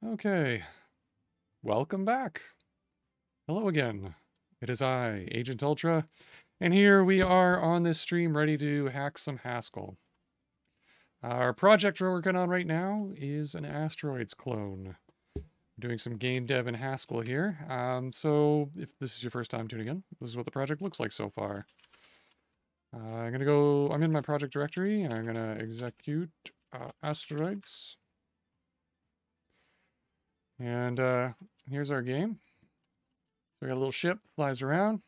Okay, welcome back. Hello again. It is I, Agent Ultra, and here we are on this stream ready to hack some Haskell. Our project we're working on right now is an Asteroids clone. We're doing some game dev in Haskell here. So if this is your first time tuning in, this is what the project looks like so far. I'm in my project directory, and I'm gonna execute Asteroids. And here's our game. So we got a little ship, flies around.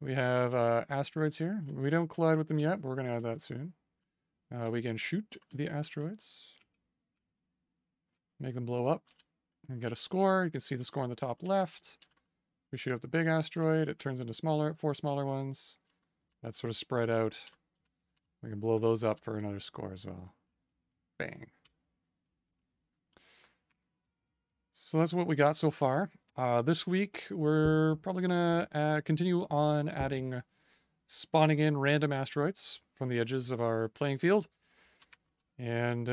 We have asteroids here. We don't collide with them yet, but we're going to add that soon. We can shoot the asteroids, make them blow up, and get a score. You can see the score on the top left. We shoot up the big asteroid. It turns into four smaller ones. That's sort of spread out. We can blow those up for another score as well. Bang. So that's what we got so far. This week, we're probably going to continue on spawning in random asteroids from the edges of our playing field. And,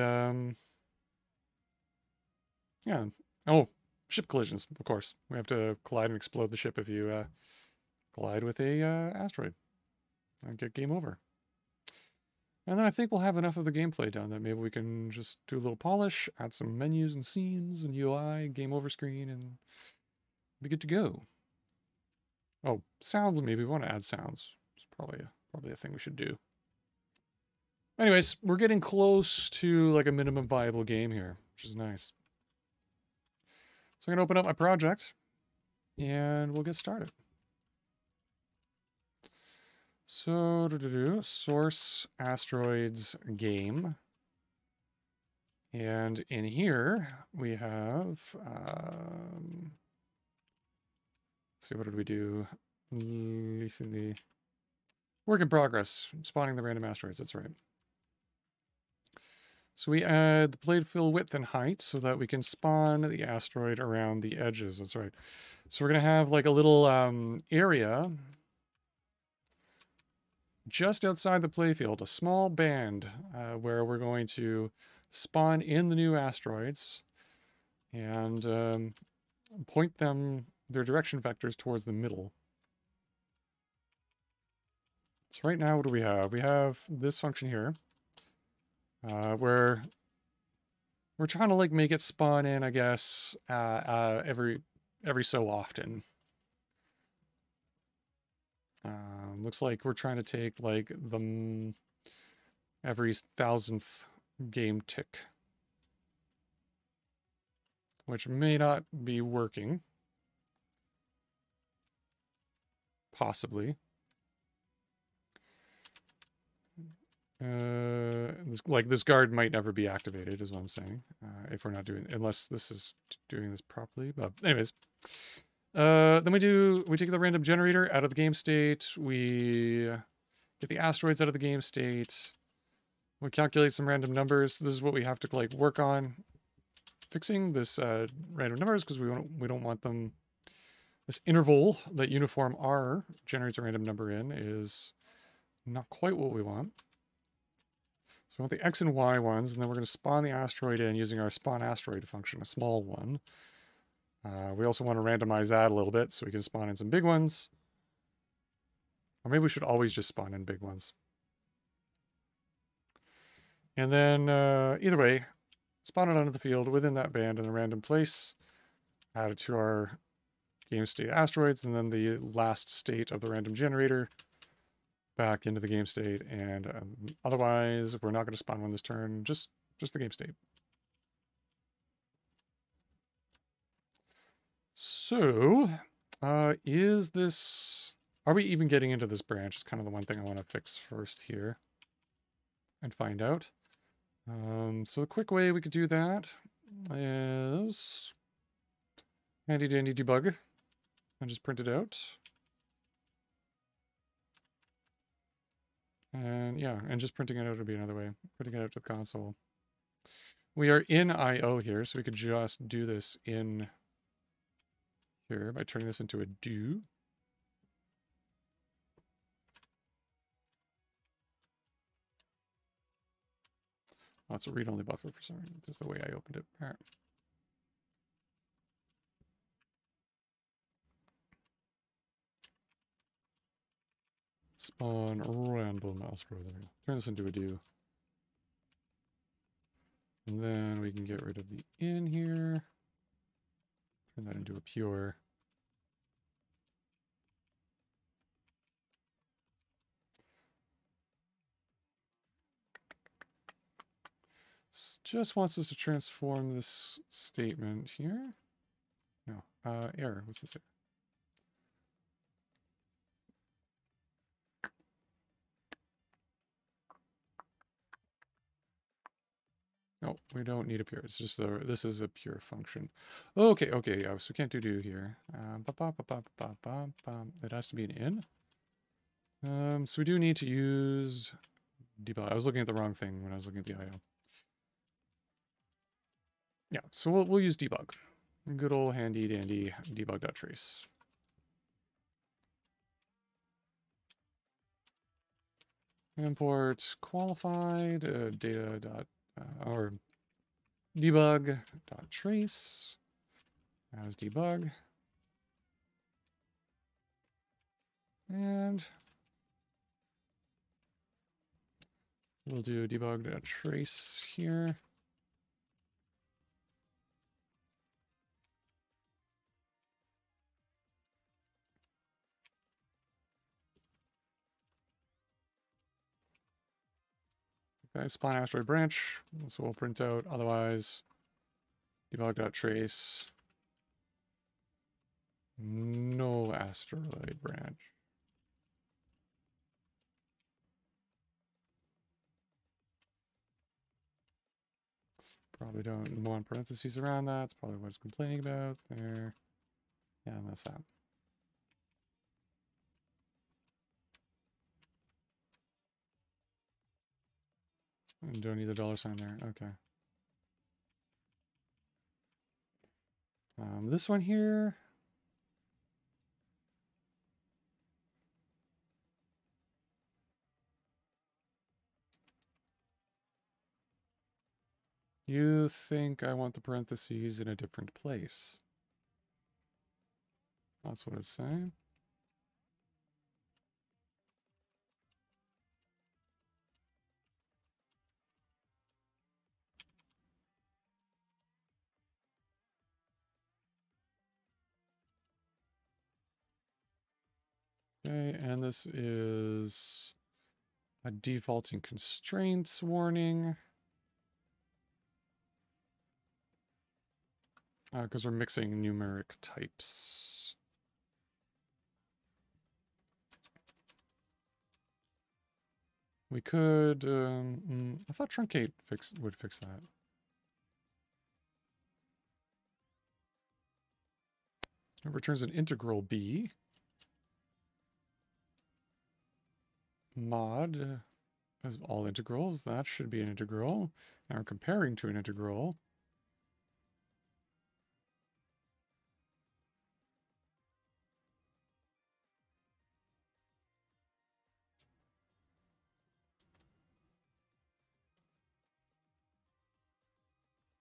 yeah. Oh, ship collisions, of course. We have to collide and explode the ship if you collide with a asteroid. And get game over. And then I think we'll have enough of the gameplay done that maybe we can just do a little polish, add some menus and scenes and UI, game over screen, and be good to go. Oh, sounds, maybe we want to add sounds. It's probably a thing we should do. Anyways, we're getting close to like a minimum viable game here, which is nice. So I'm going to open up my project, and we'll get started. So, source asteroids game. And in here, we have, let's see, what did we do? Work in progress, spawning the random asteroids, that's right. So we add the plate fill width and height so that we can spawn the asteroid around the edges, that's right. So we're going to have like a little area just outside the playfield, a small band where we're going to spawn in the new asteroids and point their direction vectors towards the middle. So right now, what do we have? We have this function here where we're trying to like make it spawn in, I guess, every so often. Looks like we're trying to take like the every 1000th game tick, which may not be working. Possibly. This guard might never be activated, is what I'm saying. If we're not doing, unless this is doing this properly. But anyways, then we take the random generator out of the game state. We get the asteroids out of the game state. We calculate some random numbers. This is what we have to like work on fixing this random numbers because we don't want them. This interval that uniform R generates a random number in is not quite what we want. So we want the X and Y ones, and then we're going to spawn the asteroid in using our spawn asteroid function, a small one. We also want to randomize that a little bit so we can spawn in some big ones. Or maybe we should always just spawn in big ones. And then, either way, spawn it onto the field within that band in a random place. Add it to our game state asteroids, and then the last state of the random generator back into the game state, and otherwise we're not going to spawn one this turn, just the game state. So, are we even getting into this branch? Is kind of the one thing I want to fix first here and find out. So the quick way we could do that is handy dandy debug and just print it out. And yeah, and just printing it out would be another way. Printing it out to the console. We are in I/O here, so we could just do this in here by turning this into a do. Oh, it's a read-only buffer for some reason, because the way I opened it. All right. spawn random asteroid. There we go. Turn this into a do. And then we can get rid of the in here. Turn that into a pure. Just wants us to transform this statement here. No, error. What's this? No, we don't need a pure. It's just this is a pure function. Okay, yeah. So we can't do here. It has to be an in. So we do need to use debug. I was looking at the wrong thing when I was looking at the IO. Yeah, so we'll use debug. Good old handy dandy debug.trace. Import qualified data dot or debug.trace as debug. And we'll do debug.trace here. Okay, spawn asteroid branch. So we'll print out otherwise debug.trace. No asteroid branch. Probably don't want parentheses around that. That's probably what it's complaining about there. Yeah, and that's that. And don't need the $sign there. Okay. This one here. You think I want the parentheses in a different place? That's what it's saying. Okay, and this is a defaulting constraints warning. Because we're mixing numeric types. We could, I thought truncate would fix that. It returns an integral b. Mod as all integrals. That should be an integral. Now we're comparing to an integral.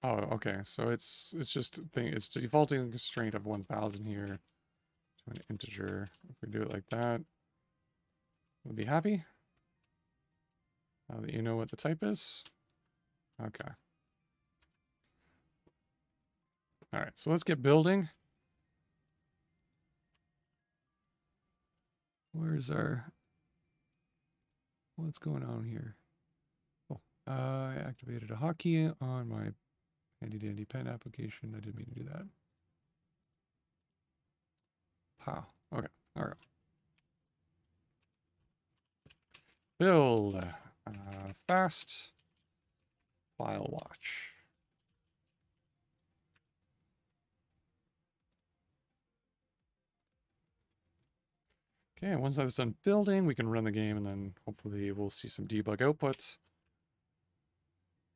Oh, okay. So it's just it's defaulting constraint of 1000 here to an integer. If we do it like that, we'll be happy. Now that you know what the type is. Okay. All right, so let's get building. Where's what's going on here? Oh, I activated a hotkey on my handy dandy pen application. I didn't mean to do that. Pow. Okay, all right. Build fast file watch. Okay, once that's done building, we can run the game and then hopefully we'll see some debug output.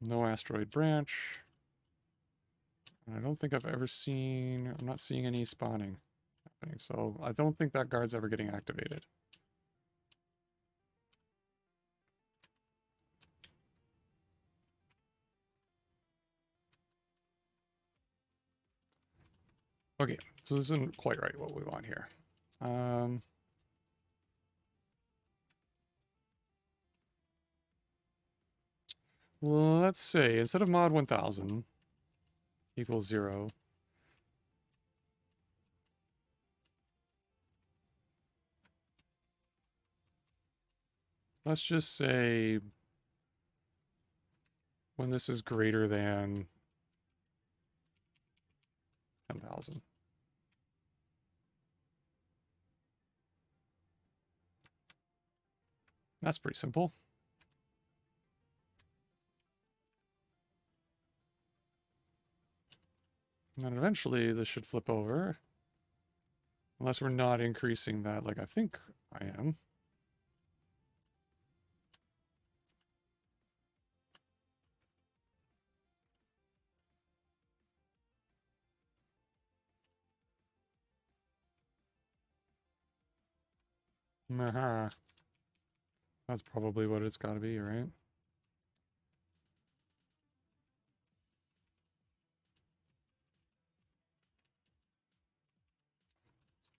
No asteroid branch. And I don't think I've ever seen, I'm not seeing any spawning happening, so I don't think that guard's ever getting activated. Okay, so this isn't quite right what we want here. let's say instead of mod 1000 equals 0, let's just say when this is greater than 10,000. That's pretty simple. And then eventually this should flip over. Unless we're not increasing that like I think I am. Aha. That's probably what it's got to be, right?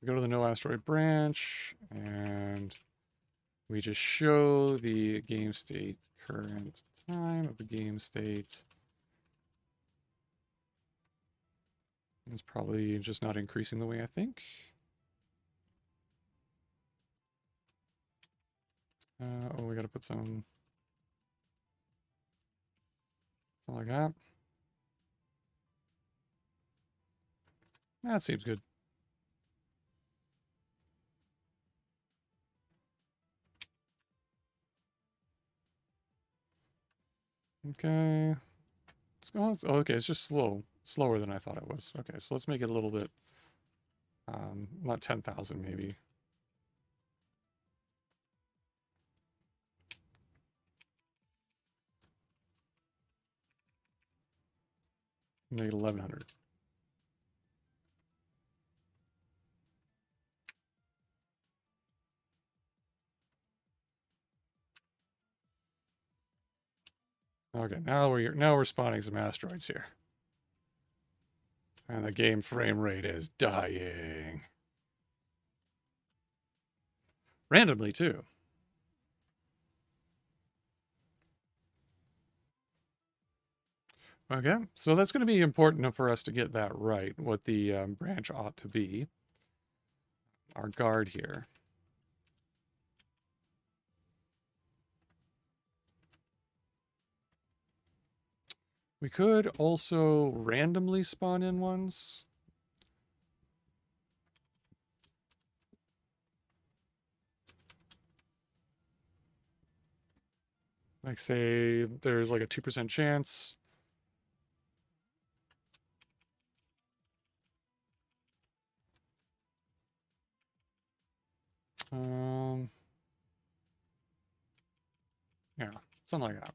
We go to the no asteroid branch, and we just show the game state current time of the game state. It's probably just not increasing the way I think. Oh, we got to put something like that. That seems good. Okay. Let's go. Oh, okay, it's just slower than I thought it was. Okay, so let's make it a little bit, not 10,000 maybe. Make it 1100. Okay, now we're spawning some asteroids here. And the game frame rate is dying. Randomly, too. Okay, so that's going to be important for us to get that right, what the branch ought to be. Our guard here. We could also randomly spawn in ones. Like say there's like a 2% chance. Yeah, something like that.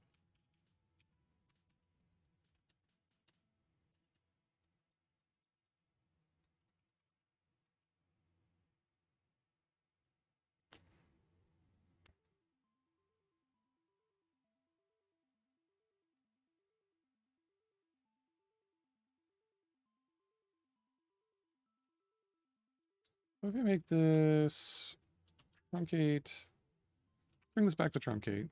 If we make this truncate, bring this back to truncate.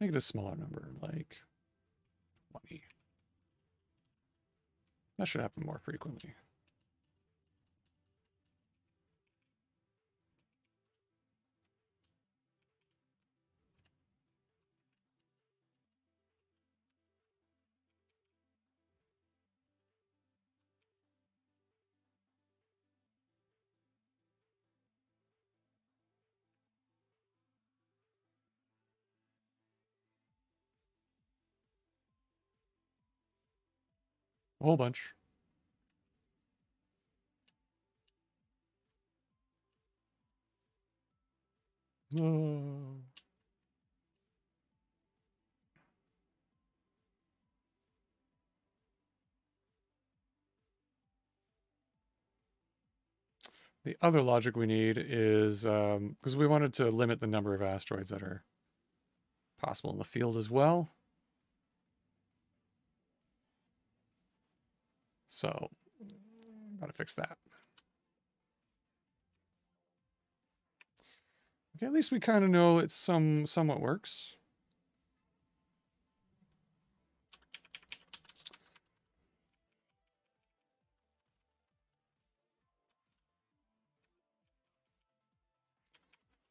Make it a smaller number, like 20. That should happen more frequently. A whole bunch. Oh. The other logic we need is, because we wanted to limit the number of asteroids that are possible in the field as well. So, gotta fix that. Okay, at least we kind of know it somewhat works.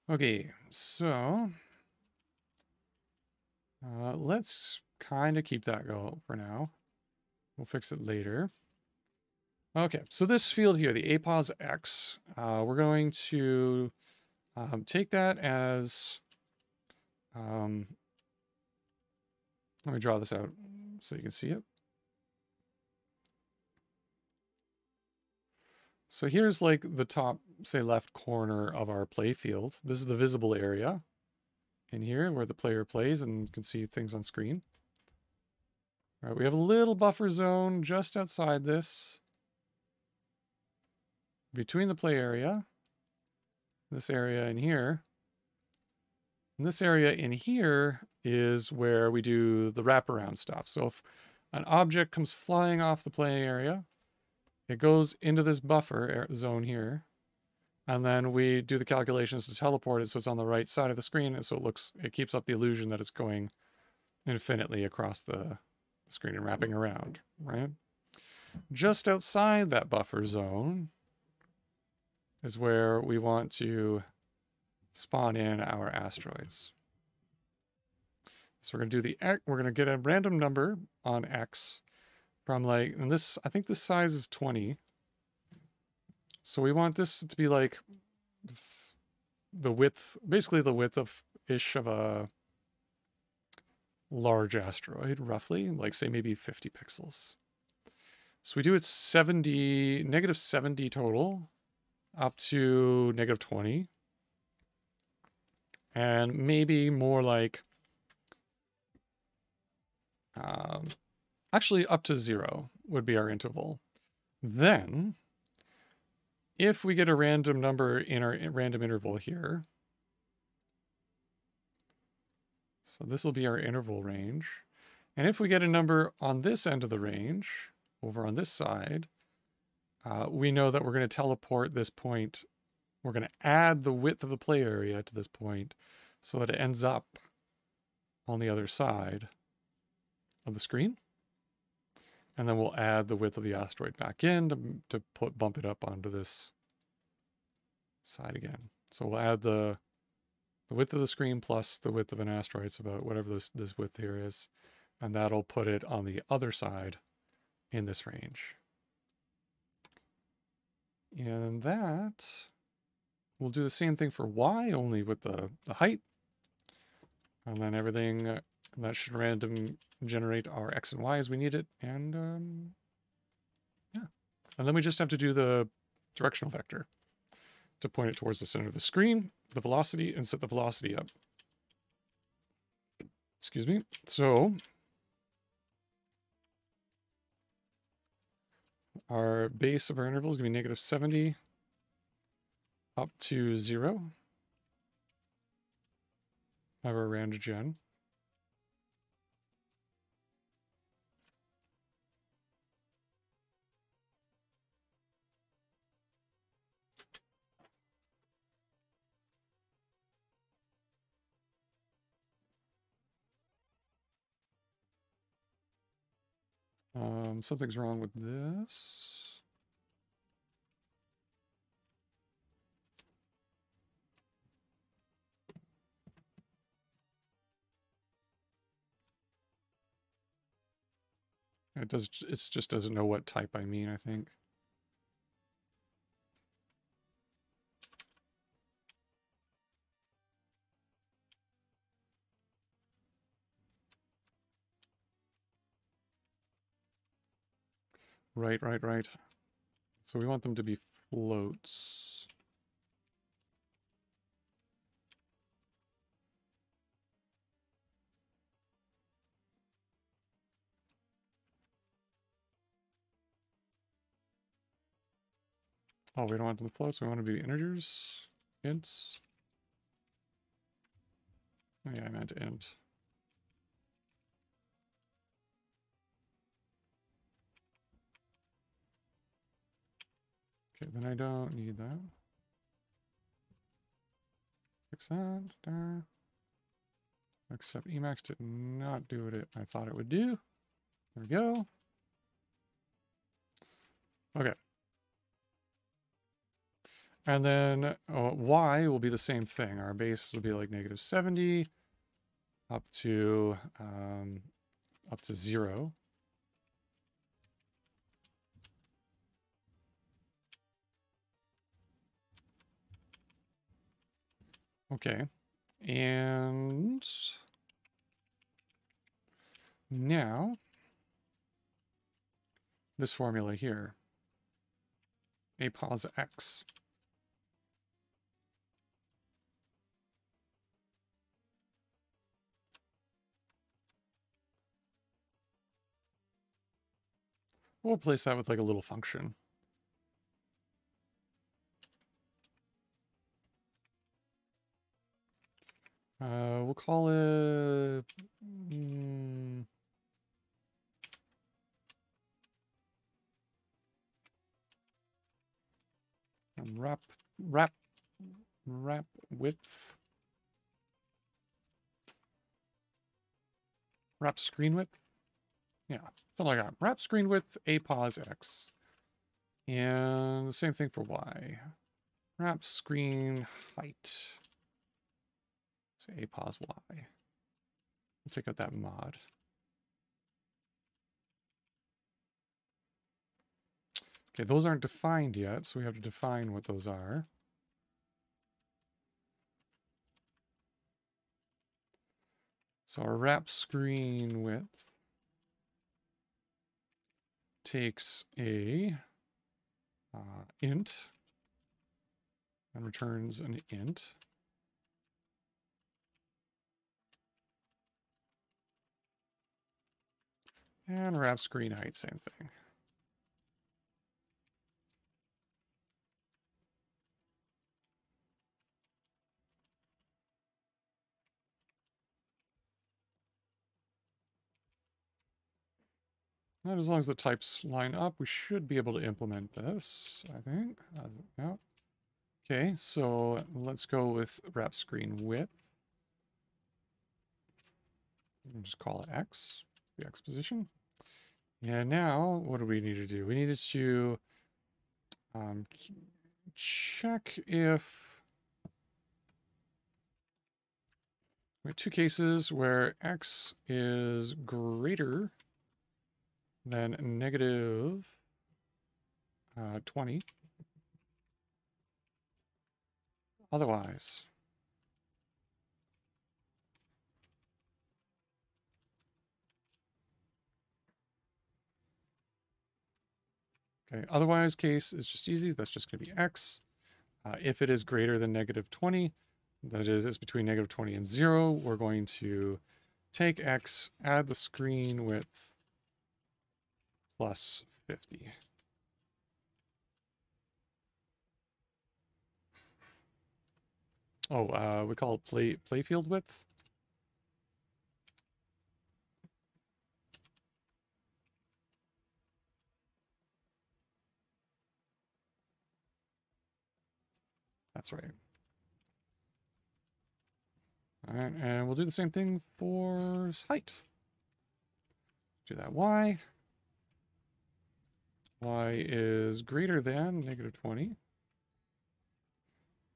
Okay, so let's kind of keep that go for now. We'll fix it later. Okay, so this field here, the apos x, we're going to take that as, let me draw this out so you can see it. So here's like the top, say, left corner of our play field. This is the visible area in here where the player plays and can see things on screen. All right, we have a little buffer zone just outside this, between the play area, this area in here. And this area in here is where we do the wraparound stuff. So if an object comes flying off the play area, it goes into this buffer zone here, and then we do the calculations to teleport it so it's on the right side of the screen, and so it keeps up the illusion that it's going infinitely across the screen and wrapping around, right? Just outside that buffer zone is where we want to spawn in our asteroids. So we're going to do we're going to get a random number on X from like, and this, I think this size is 20. So we want this to be like the width, basically the width of a large asteroid, roughly, like say maybe 50 pixels. So we do it negative 70 total up to negative 20. And maybe more like, actually up to 0 would be our interval. Then, if we get a random number in our random interval here, so this will be our interval range. And if we get a number on this end of the range, over on this side, we know that we're going to teleport this point. We're going to add the width of the play area to this point so that it ends up on the other side of the screen. And then we'll add the width of the asteroid back in to bump it up onto this side again. So we'll add the width of the screen plus the width of an asteroid, so about whatever this width here is, and that'll put it on the other side in this range. And that, we'll do the same thing for y, only with the height. And then everything, that should random generate our x and y as we need it. And yeah. And then we just have to do the directional vector to point it towards the center of the screen, the velocity, and set the velocity up. Excuse me. So our base of our interval is going to be negative 70 up to 0. Have our rand gen. Something's wrong with this. It just doesn't know what type I mean, I think. Right. So we want them to be floats. Oh, we don't want them to floats. We want them to be integers, ints. Oh yeah, I meant int. Okay, then I don't need that. Fix that. There. Except Emacs did not do what I thought it would do. There we go. Okay. And then y will be the same thing. Our base will be like -70 up to 0. Okay. And now this formula here, a pos x. We'll replace that with like a little function. We'll call it wrap width. Wrap screen width. Yeah, something like that. Wrap screen width a pos x. And the same thing for y. Wrap screen height. So a pos y. We'll take out that mod. Okay, those aren't defined yet, so we have to define what those are. So our wrap screen width takes a int and returns an int. And wrap screen height, same thing. And as long as the types line up, we should be able to implement this, I think. Yeah. Okay, so let's go with wrap screen width. We'll just call it x, the x position. And now, what do we need to do? We needed to check if we have two cases where x is greater than negative 20. Otherwise, okay, otherwise case is just easy. That's just going to be x. If it is greater than -20, that is between -20 and 0, we're going to take x, add the screen width plus 50. Oh, we call it playfield width. That's right. All right, and we'll do the same thing for height. Do that y. Y is greater than -20.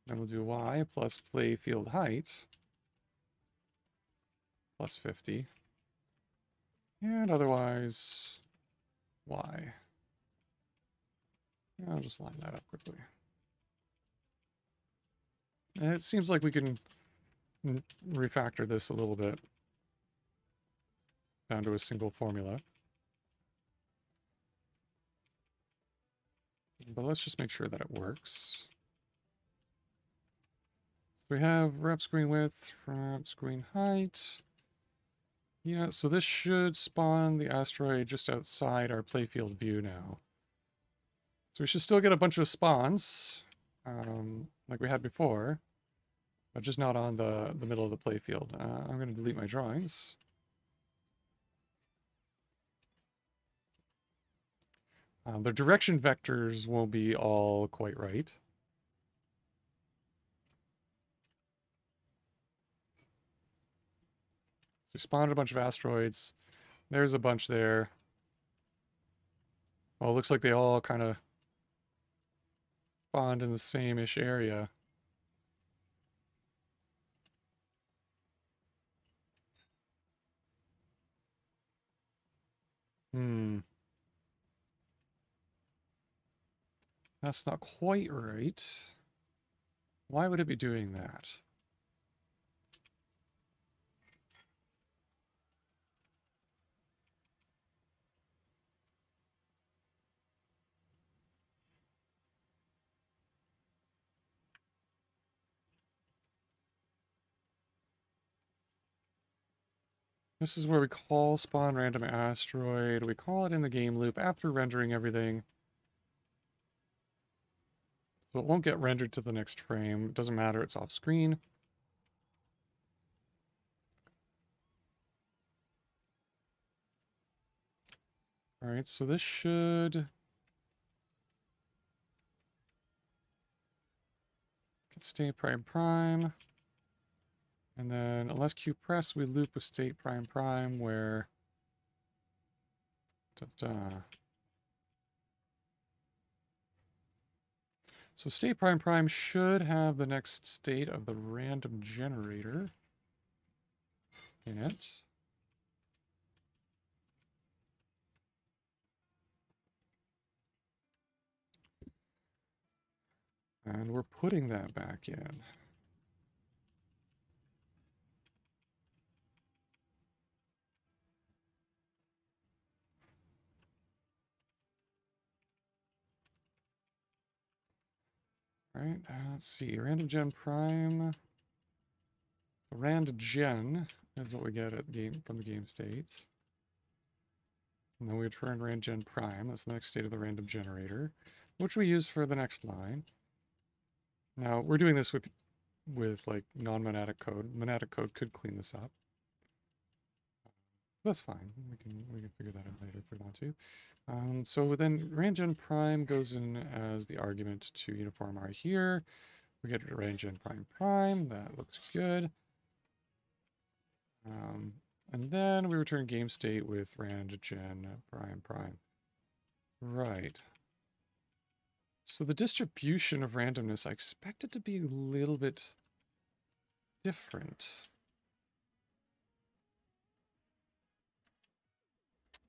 Then we'll do y plus playfield height plus 50. And otherwise, y. I'll just line that up quickly. And it seems like we can refactor this a little bit down to a single formula. But let's just make sure that it works. So we have wrap screen width, wrap screen height. Yeah, so this should spawn the asteroid just outside our playfield view now. So we should still get a bunch of spawns, like we had before, but just not on the middle of the playfield. I'm going to delete my drawings. The direction vectors won't be all quite right. We spawned a bunch of asteroids. There's a bunch there. Well, it looks like they all kind of spawned in the same-ish area. Hmm. That's not quite right. Why would it be doing that? This is where we call spawn random asteroid. We call it in the game loop after rendering everything. So it won't get rendered to the next frame. It doesn't matter, it's off screen. All right, so this should get state prime prime. And then unless Q press, we loop with state prime prime where so state prime prime should have the next state of the random generator in it. And we're putting that back in. All right, let's see. Random gen prime. Rand gen is what we get at from the game state. And then we return rand gen prime. That's the next state of the random generator, which we use for the next line. Now we're doing this with like non-monadic code. Monadic code could clean this up. That's fine. We can figure that out later if we want to. So then randgen prime goes in as the argument to uniform R here. We get randgen prime prime. That looks good. And then we return game state with randgen prime prime. Right. So the distribution of randomness, I expect it to be a little bit different.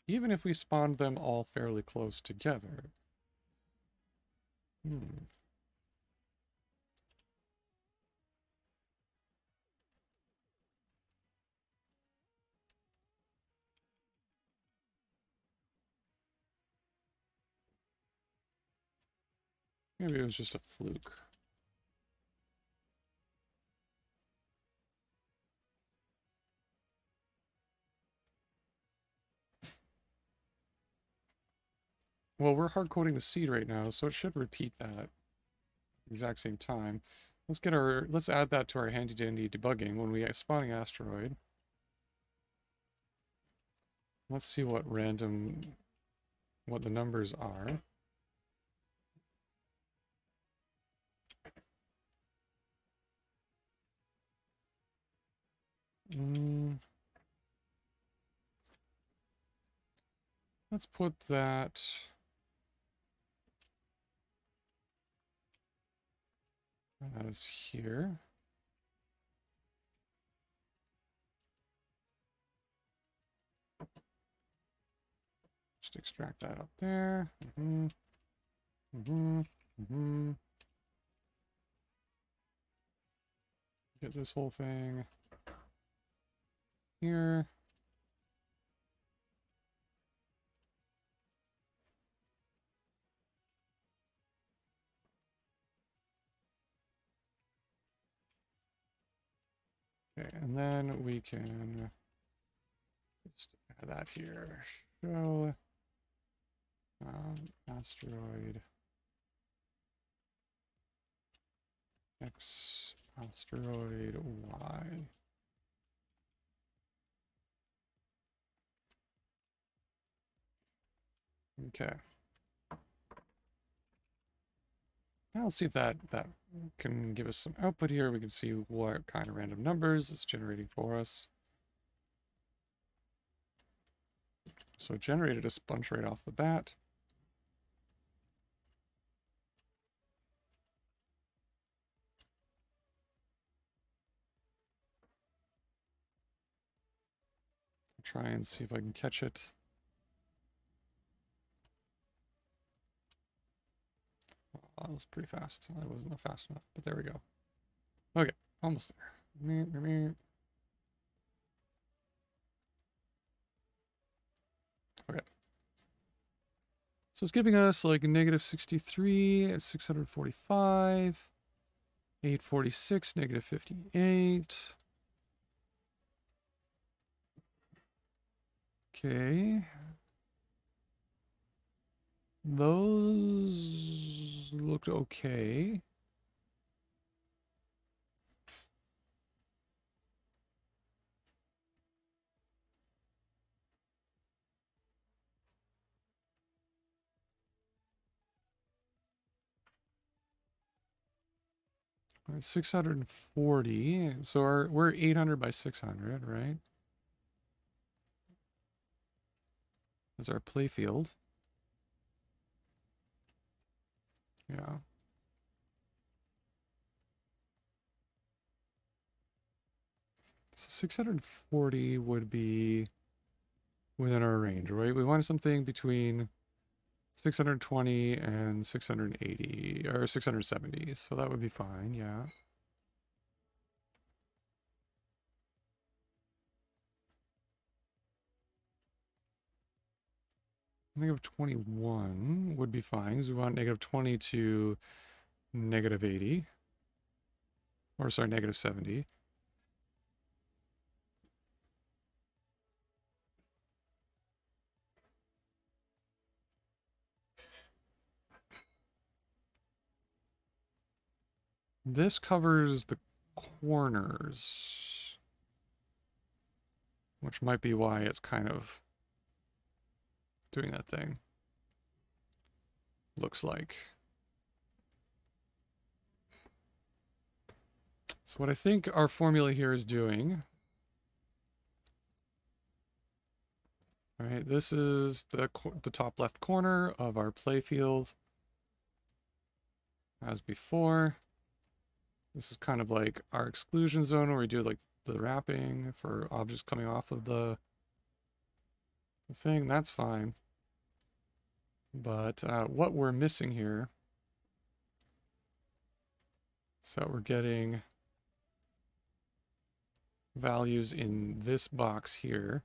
Even if we spawned them all fairly close together. Maybe it was just a fluke. Well, we're hard-coding the seed right now, so it should repeat that exact same time. Let's add that to our handy-dandy debugging when we spawn the asteroid. Let's see what the numbers are. Let's put that as here. Just extract that up there. Get this whole thing here. Okay, and then we can just add that here. Show asteroid X asteroid Y. Okay. Now let's see if that can give us some output here. We can see what kind of random numbers it's generating for us. So it generated a bunch right off the bat. I'll try and see if I can catch it. Oh, that was pretty fast. I wasn't fast enough, but there we go. Okay, almost there. Okay. So it's giving us like negative 63 at 645, 846, negative 58. Okay. Those looked okay. All right, 640. So we're 800 by 600, right? That's our playfield. Yeah. So 640 would be within our range, right? We wanted something between 620 and 680 or 670. So that would be fine, yeah. Negative 21 would be fine because we want negative 20 to negative 80. Or sorry, negative 70. This covers the corners, which might be why it's kind of doing that thing. Looks like. So what I think our formula here is doing, right? This is the top left corner of our playfield, as before. This is kind of like our exclusion zone where we do like the wrapping for objects coming off of the thing. That's fine. But what we're missing here, so we're getting values in this box here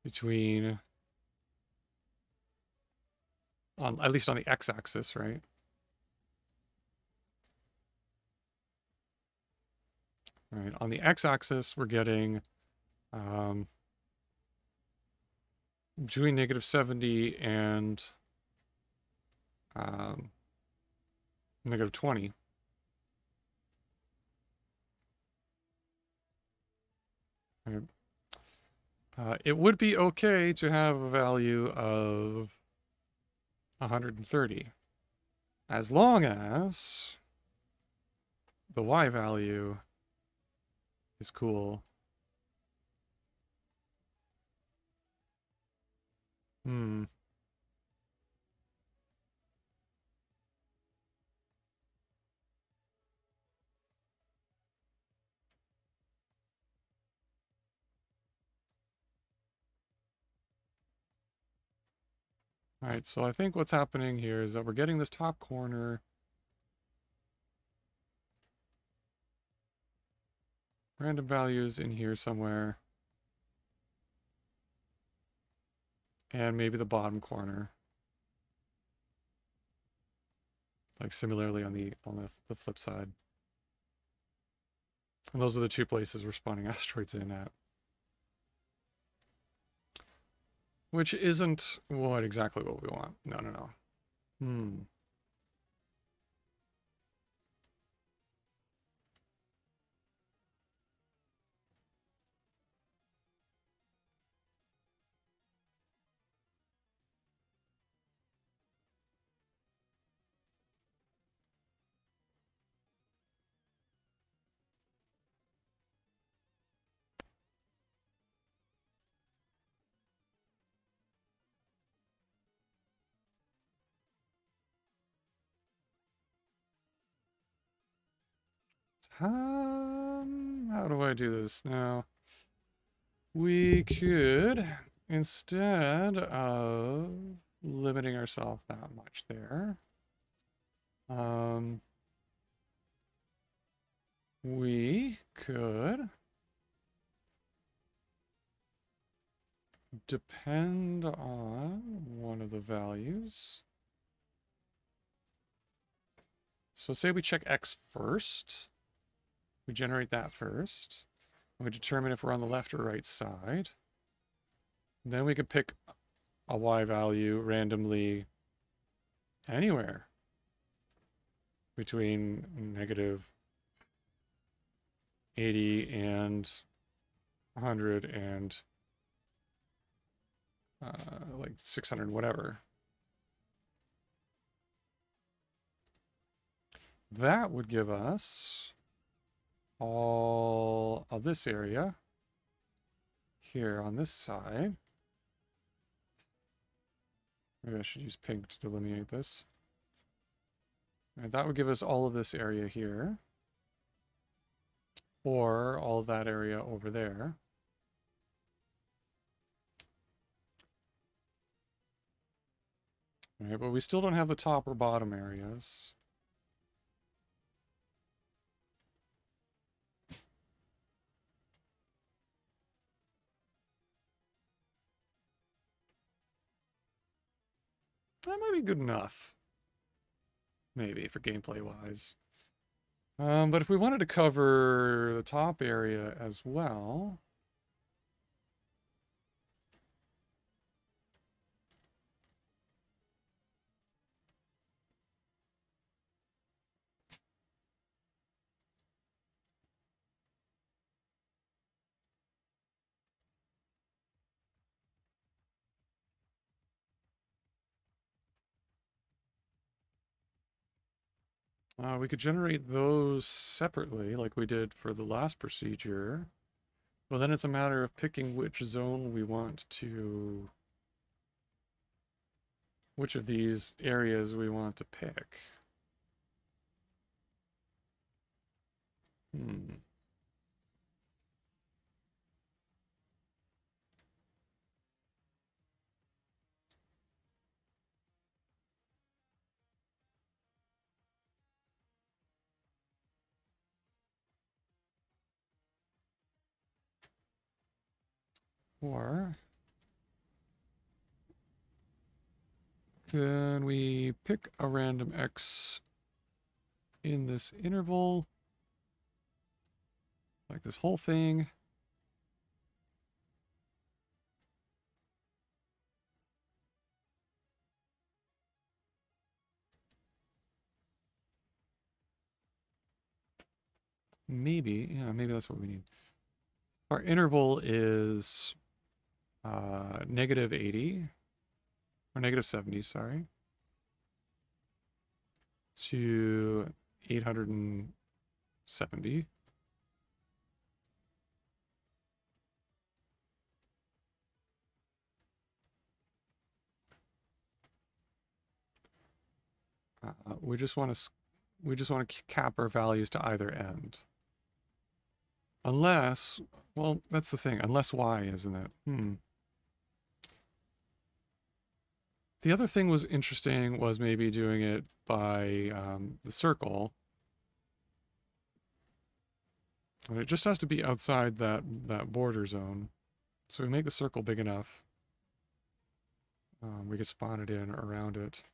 between, at least on the x-axis, right? Right, on the x-axis, we're getting between negative 70 and negative 20. Right. It would be okay to have a value of 130, as long as the y value is cool. All right, so I think what's happening here is that we're getting this top corner. Random values in here somewhere. And maybe the bottom corner. Like similarly on the flip side. And those are the two places we're spawning asteroids in at. Which isn't exactly what we want. No. How do I do this now? We could, instead of limiting ourselves that much there, we could depend on one of the values. So say we check X first. We generate that first. And we determine if we're on the left or right side. Then we could pick a Y value randomly anywhere between negative 80 and 100 and like 600, whatever. That would give us all of this area here on this side. Maybe I should use pink to delineate this. And that would give us all of this area here, or all of that area over there. All right, but we still don't have the top or bottom areas. That might be good enough. Maybe, for gameplay-wise. But if we wanted to cover the top area as well... we could generate those separately, like we did for the last procedure. Well, then it's a matter of picking which zone we want to... which of these areas we want to pick. Or can we pick a random X in this interval, like this whole thing? Maybe, yeah, maybe that's what we need. Our interval is negative 80, or negative 70, sorry, to 870. We just want to cap our values to either end. Unless, well, that's the thing, unless y, isn't it? The other thing was interesting was maybe doing it by the circle. And it just has to be outside that border zone. So we make the circle big enough. We can spawn it in around it.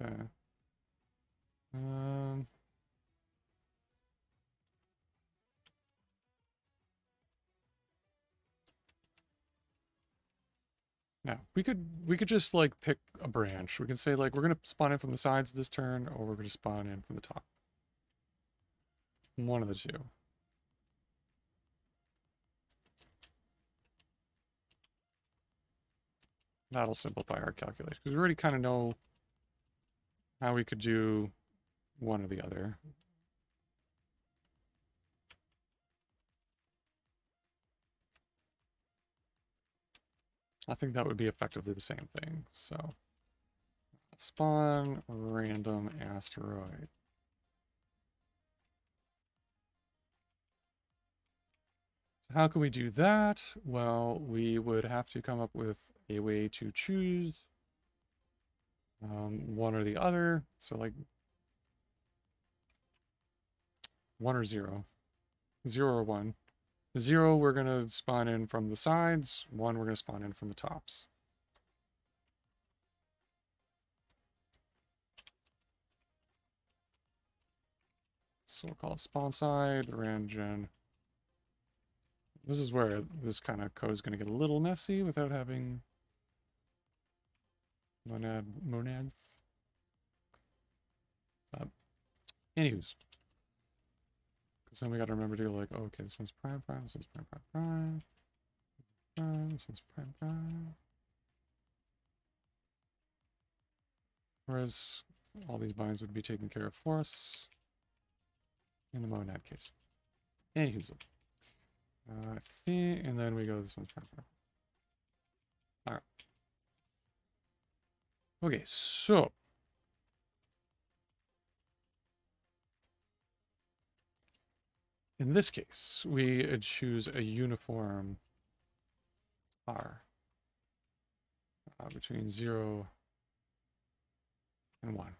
Okay. Now, we could just like pick a branch. We can say like we're gonna spawn in from the sides this turn, or we're gonna spawn in from the top. One of the two. That'll simplify our calculation because we already kind of know how we could do one or the other. I think that would be effectively the same thing. So spawn random asteroid. How can we do that? Well, we would have to come up with a way to choose one or the other. So like 1 or 0. 0 or 1. 0 we're going to spawn in from the sides. 1 we're going to spawn in from the tops. So we'll call it spawn side, randgen. This is where this kind of code is going to get a little messy without having monads. Anywho's. Because then we got to remember to go like, oh, okay, this one's prime, this one's prime, this one's prime. Whereas all these binds would be taken care of for us in the monad case. Anywho's. I think, and then we go this one's prime. All right. Okay, so in this case, we choose a uniform R between 0 and 1.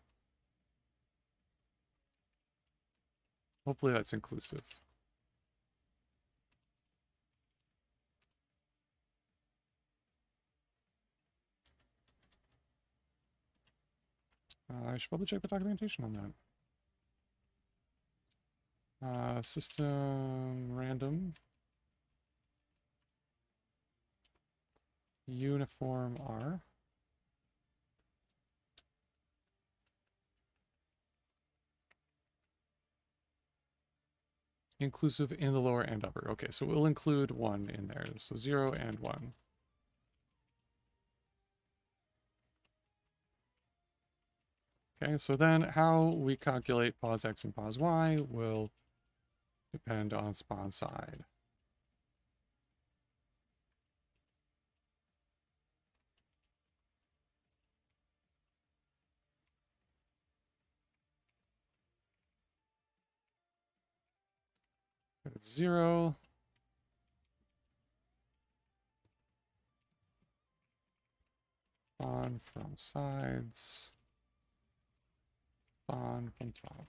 Hopefully that's inclusive. I should probably check the documentation on that. System random uniform R. Inclusive in the lower and upper. Okay, so we'll include 1 in there. So 0 and 1. Okay, so then how we calculate pos x and pos y will depend on spawn side. It's 0. Spawn from sides. Spawn from top.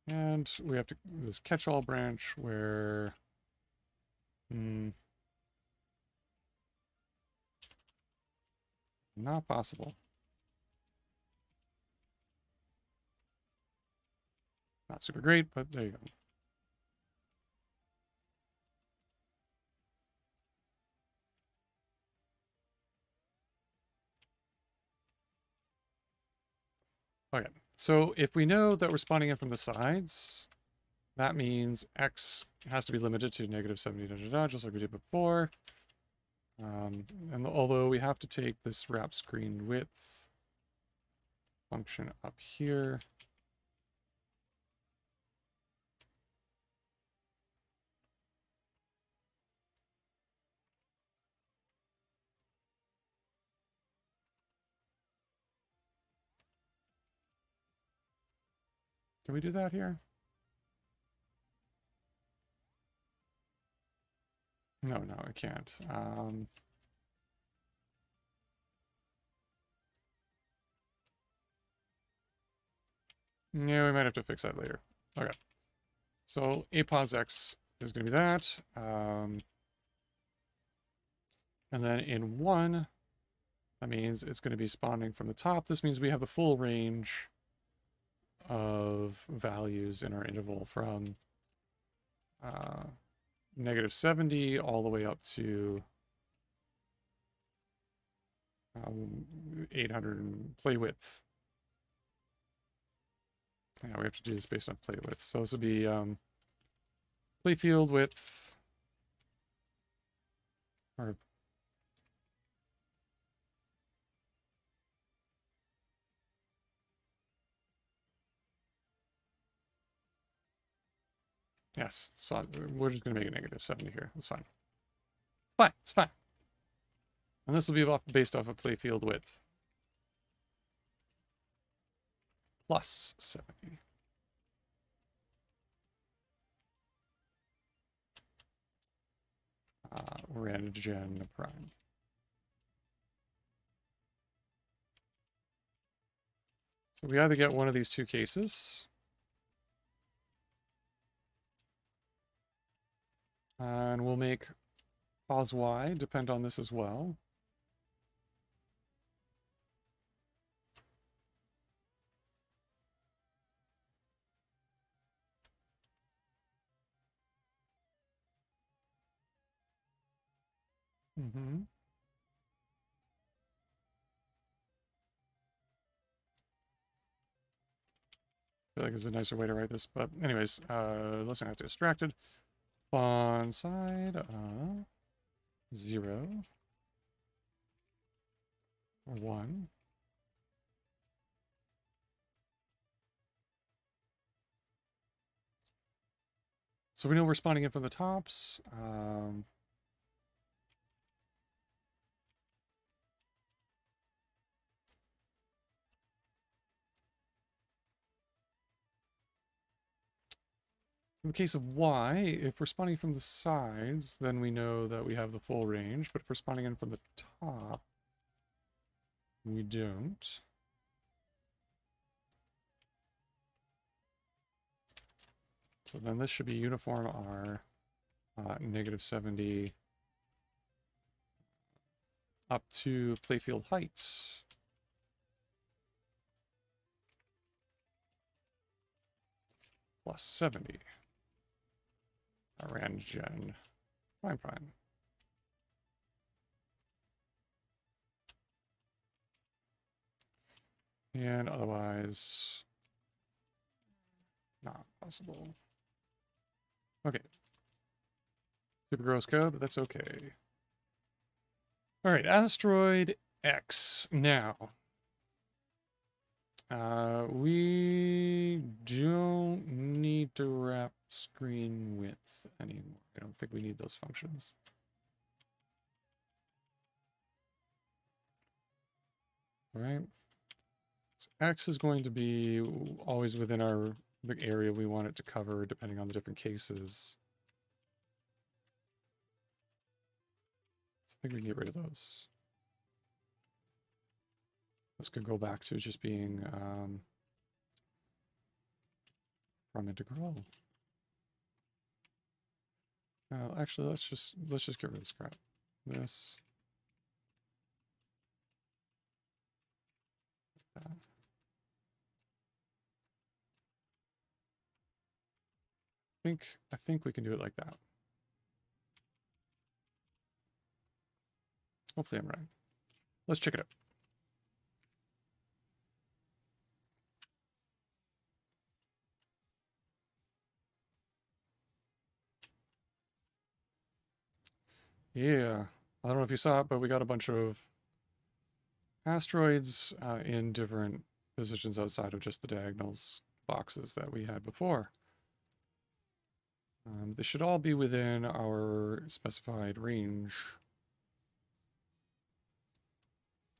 And we have to this catch-all branch where not possible. Not super great, but there you go. Okay, so if we know that we're spawning in from the sides, that means x has to be limited to -70, just like we did before. And although we have to take this wrap screen width function up here. Can we do that here? No, I can't. Yeah, we might have to fix that later. Okay. So apos x is going to be that. And then in 1, that means it's going to be spawning from the top. This means we have the full range of values in our interval from -70 all the way up to 800 play width. Yeah, we have to do this based on play width. So this would be play field width Or yes, so we're just going to make it -70 here. That's fine. It's fine. It's fine. And this will be based off of playfield width. Plus 70. Randgen prime. So we either get one of these two cases. And we'll make pos y depend on this as well. Mm-hmm. I feel like there's a nicer way to write this, but anyways, let's not get distracted. Spawn side 0 or 1. So we know we're spawning in from the tops. In the case of Y, if we're spawning from the sides, then we know that we have the full range, but if we're spawning in from the top, we don't. So then this should be uniform R, -70 up to playfield heights. Plus 70. Randgen prime. And otherwise, not possible. Okay. Super gross code, but that's okay. All right, Asteroid X. Now, we don't need to wrap screen width anymore. I don't think we need those functions. All right. So X is going to be always within the area we want it to cover, depending on the different cases. So I think we can get rid of those. This could go back to just being from integral. Actually, let's just get rid of this crap. This. That. I think we can do it like that. Hopefully I'm right. Let's check it out. Yeah, I don't know if you saw it, but we got a bunch of asteroids in different positions outside of just the diagonals boxes that we had before. They should all be within our specified range.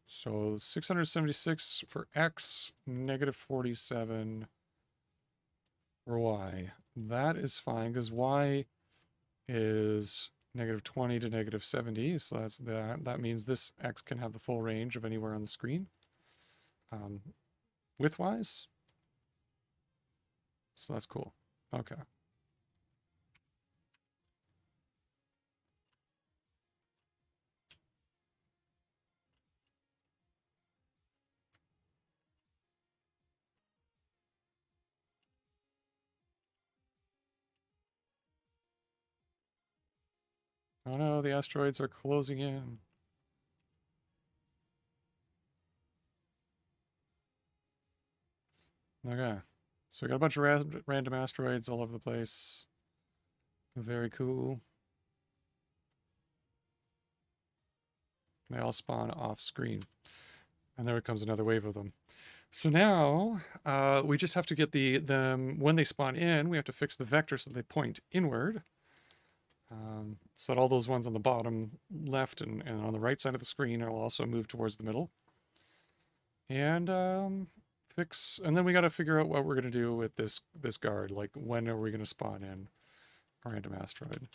So 676 for X, -47 for Y. That is fine because Y is -20 to -70. So that's that means this X can have the full range of anywhere on the screen. Widthwise. So that's cool. Okay. Oh no, the asteroids are closing in. Okay. So we got a bunch of random asteroids all over the place. Very cool. They all spawn off screen. And there comes another wave of them. So now we just have to get them, when they spawn in, we have to fix the vector so they point inward. So that all those ones on the bottom left and on the right side of the screen will also move towards the middle. And and then we got to figure out what we're going to do with this guard. Like, when are we going to spawn in a random asteroid?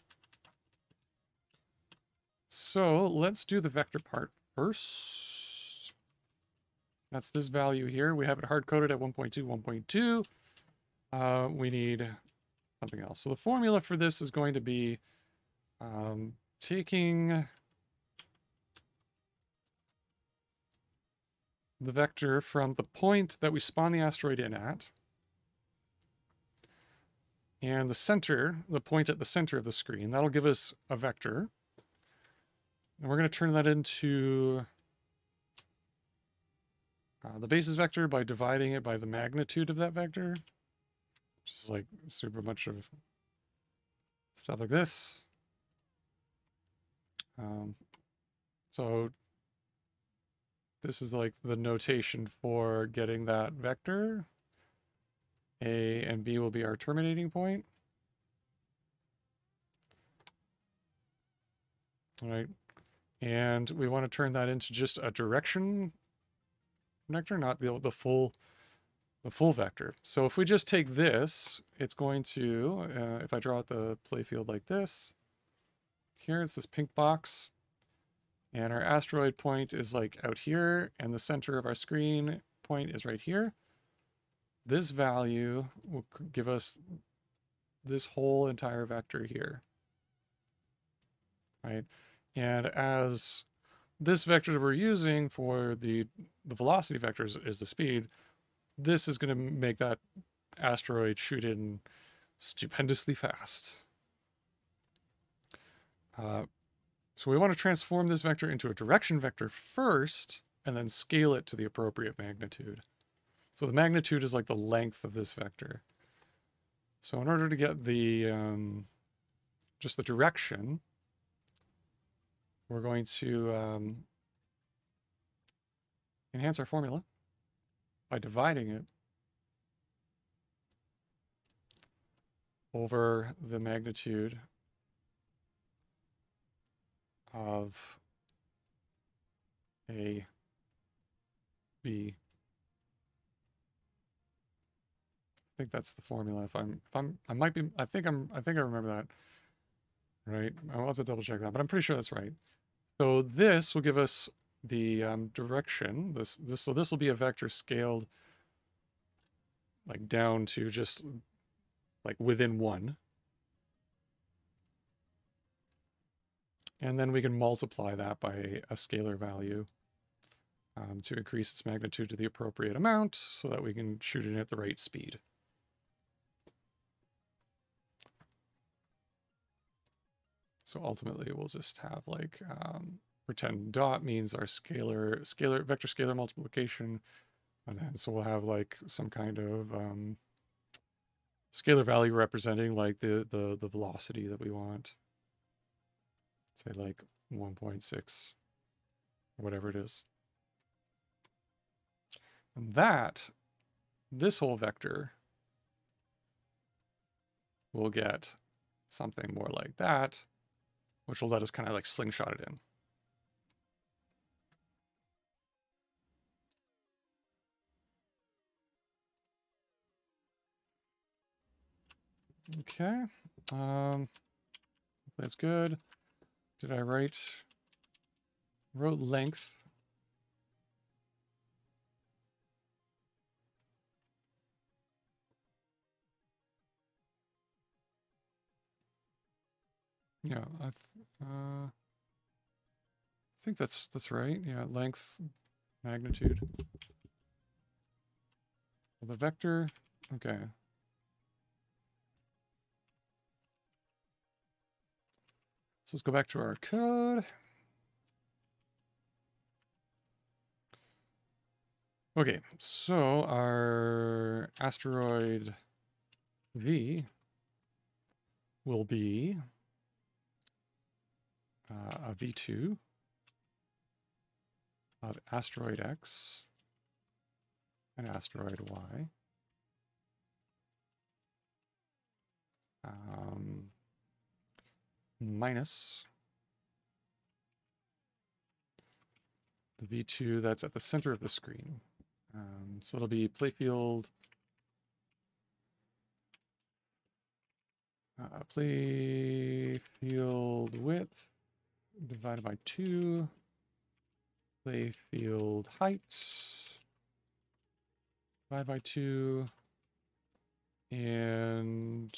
So let's do the vector part first. That's this value here. We have it hard-coded at 1.2, 1.2. We need something else. So the formula for this is going to be taking the vector from the point that we spawn the asteroid in at, and the center, the point at the center of the screen. That'll give us a vector. And we're going to turn that into the basis vector by dividing it by the magnitude of that vector, which is like super much of stuff like this. So this is like the notation for getting that vector. A and B will be our terminating point. All right. And we want to turn that into just a direction vector, not the full vector. So if we just take this, it's going to, if I draw out the playfield like this, here it's this pink box, and our asteroid point is like out here, and the center of our screen point is right here. This value will give us this whole entire vector here, right? And as this vector that we're using for the velocity vectors is the speed, this is going to make that asteroid shoot in stupendously fast. So we want to transform this vector into a direction vector first, and then scale it to the appropriate magnitude. So the magnitude is like the length of this vector. So in order to get the just the direction, we're going to enhance our formula by dividing it over the magnitude of A, B. I think that's the formula. I think I remember that. Right? I'll have to double check that, but I'm pretty sure that's right. So this will give us the direction. So this will be a vector scaled like down to just like within 1. And then we can multiply that by a scalar value to increase its magnitude to the appropriate amount so that we can shoot it at the right speed. So ultimately we'll just have like pretend dot means our vector scalar multiplication, and then so we'll have like some kind of scalar value representing like the velocity that we want. Say like 1.6 or whatever it is. And this whole vector will get something more like that, which will let us kind of like slingshot it in. Okay. That's good. Did I wrote length. Yeah, I think that's right. Yeah, length, magnitude. The vector, okay. So let's go back to our code. Okay, so our asteroid V will be a V2. of asteroid X and asteroid Y. Minus the V2 that's at the center of the screen. So it'll be playfield playfield width divided by 2, playfield height divided by 2, and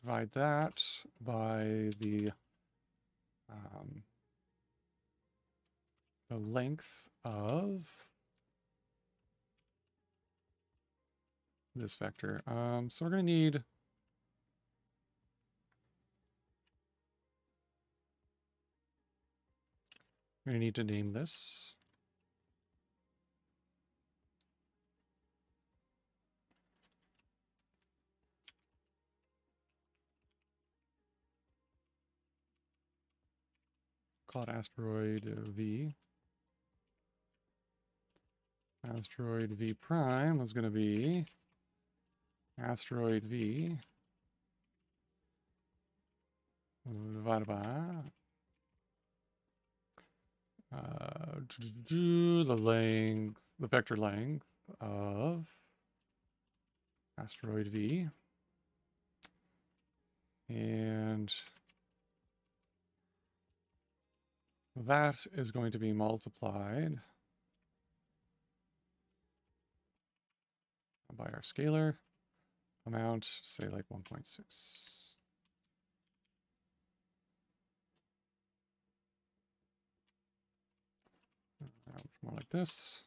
divide that by the length of this vector. So we're going to need to name this. Call it asteroid V. Asteroid V prime is going to be asteroid V divided by the length, the vector length of asteroid V, and that is going to be multiplied by our scalar amount, say like 1.6. More like this.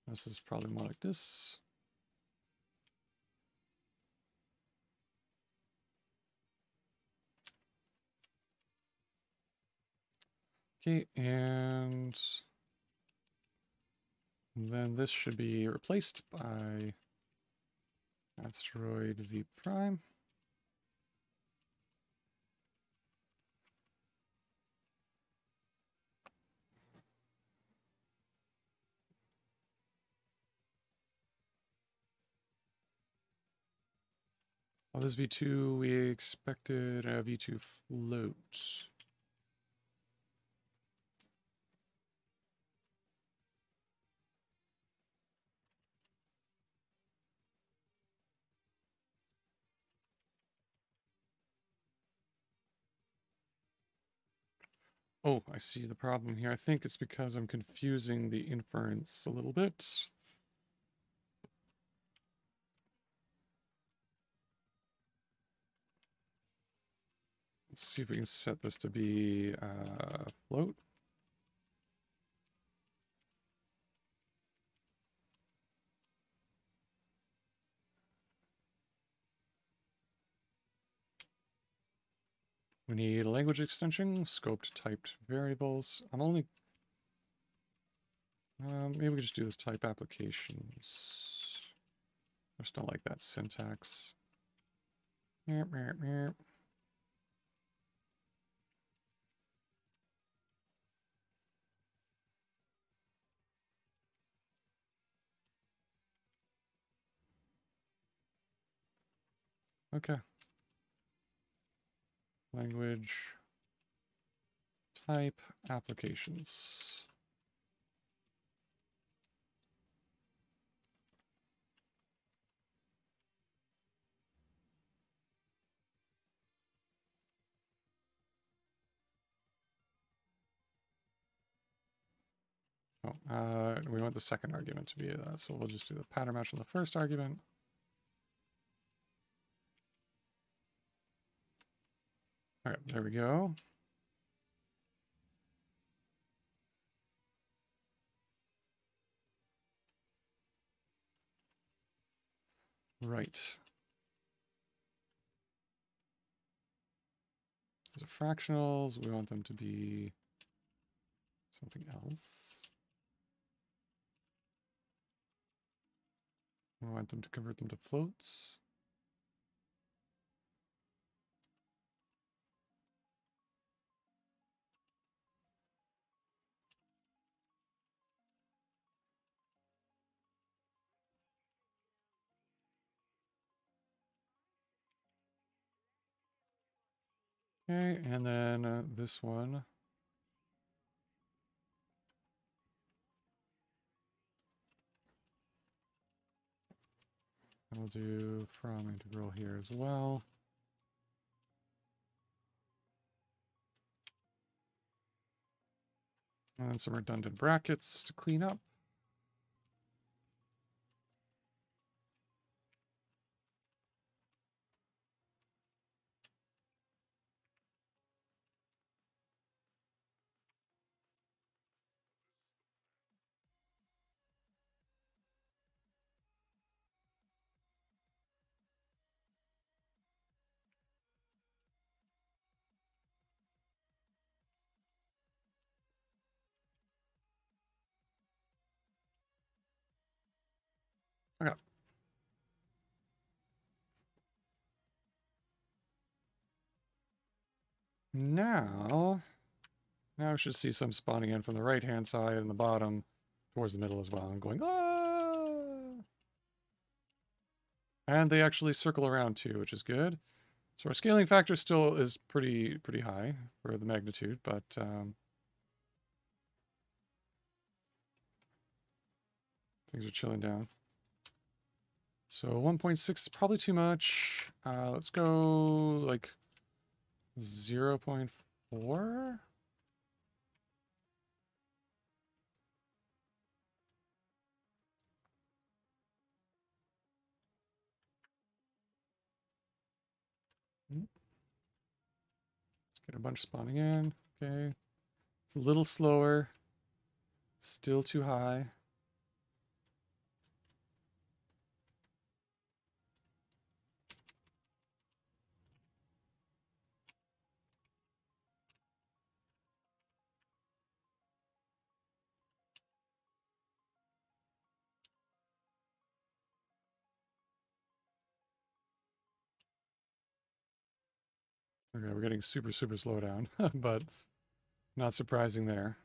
This is probably more like this. Okay, and then this should be replaced by asteroid V prime. Well, this V2, we expected a V2 float. Oh, I see the problem here. I think it's because I'm confusing the inference a little bit. Let's see if we can set this to be float. We need a language extension, scoped typed variables. I'm only... maybe we just do this type applications. I just don't like that syntax. Okay. Language type applications. Oh, we want the second argument to be that, so we'll just do the pattern match on the first argument. All right, there we go. Right. Those are fractionals. We want them to be something else. We want them to convert them to floats. Okay, and then this one. I'll do from integral here as well. And then some redundant brackets to clean up. Okay. Now we should see some spawning in from the right-hand side and the bottom towards the middle as well. I'm going, ah! And they actually circle around too, which is good. So our scaling factor still is pretty high for the magnitude, but things are chilling down. So 1.6 is probably too much. Let's go like 0.4. Let's get a bunch spawning in. Okay. It's a little slower. Still too high. Okay, we're getting super slow down, but not surprising there.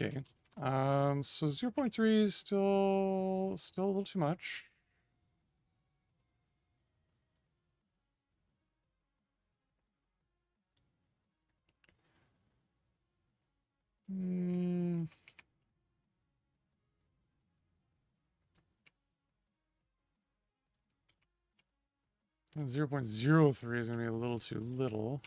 Okay. So 0.3 is still a little too much. Hmm. 0.03 is going to be a little too little.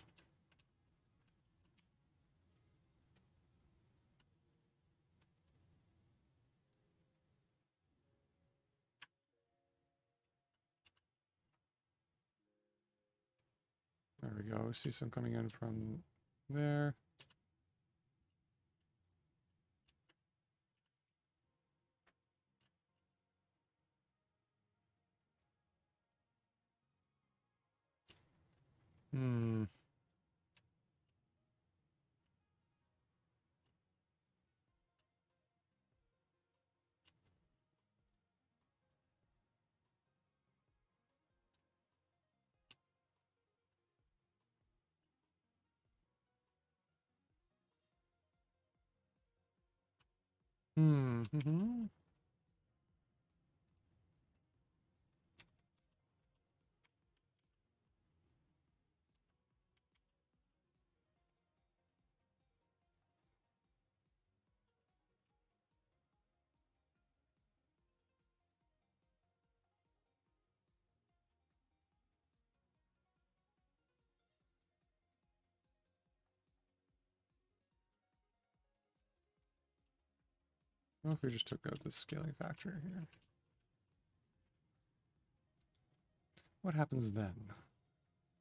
There we go. We see some coming in from there. Hmm. Hmm. Mm-hmm. What if we just took out the scaling factor here? What happens then?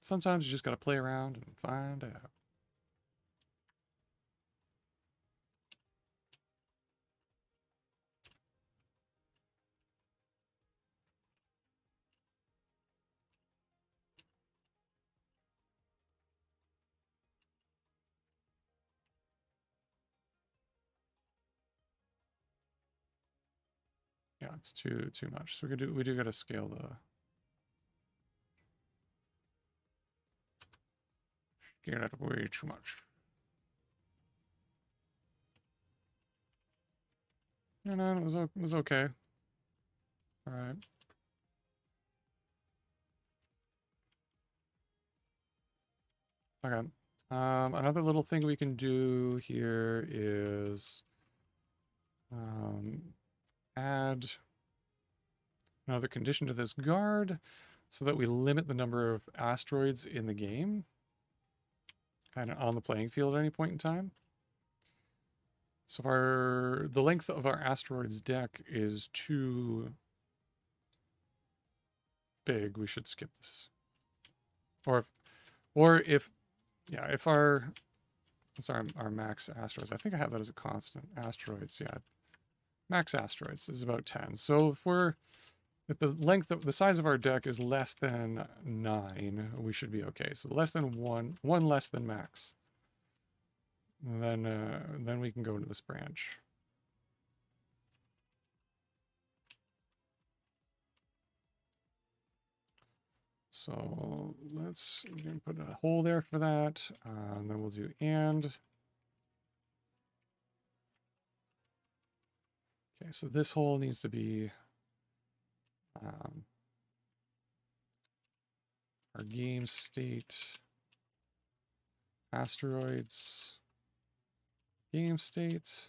Sometimes you just got to play around and find out. Yeah, it's too much. So we do got to scale the scale it way too much. No, it was okay. All right. Okay. Another little thing we can do here is add another condition to this guard so that we limit the number of asteroids in the game and on the playing field at any point in time. So if the length of our asteroids deck is too big, we should skip this. Or if it's our max asteroids. I think I have that as a constant. Asteroids, yeah. Max asteroids is about 10. So if the size of our deck is less than 9, we should be okay. So less than one less than max. Then we can go into this branch. So let's put a hole there for that. And then we'll do and. Okay, so this hole needs to be our game state, asteroids, game state.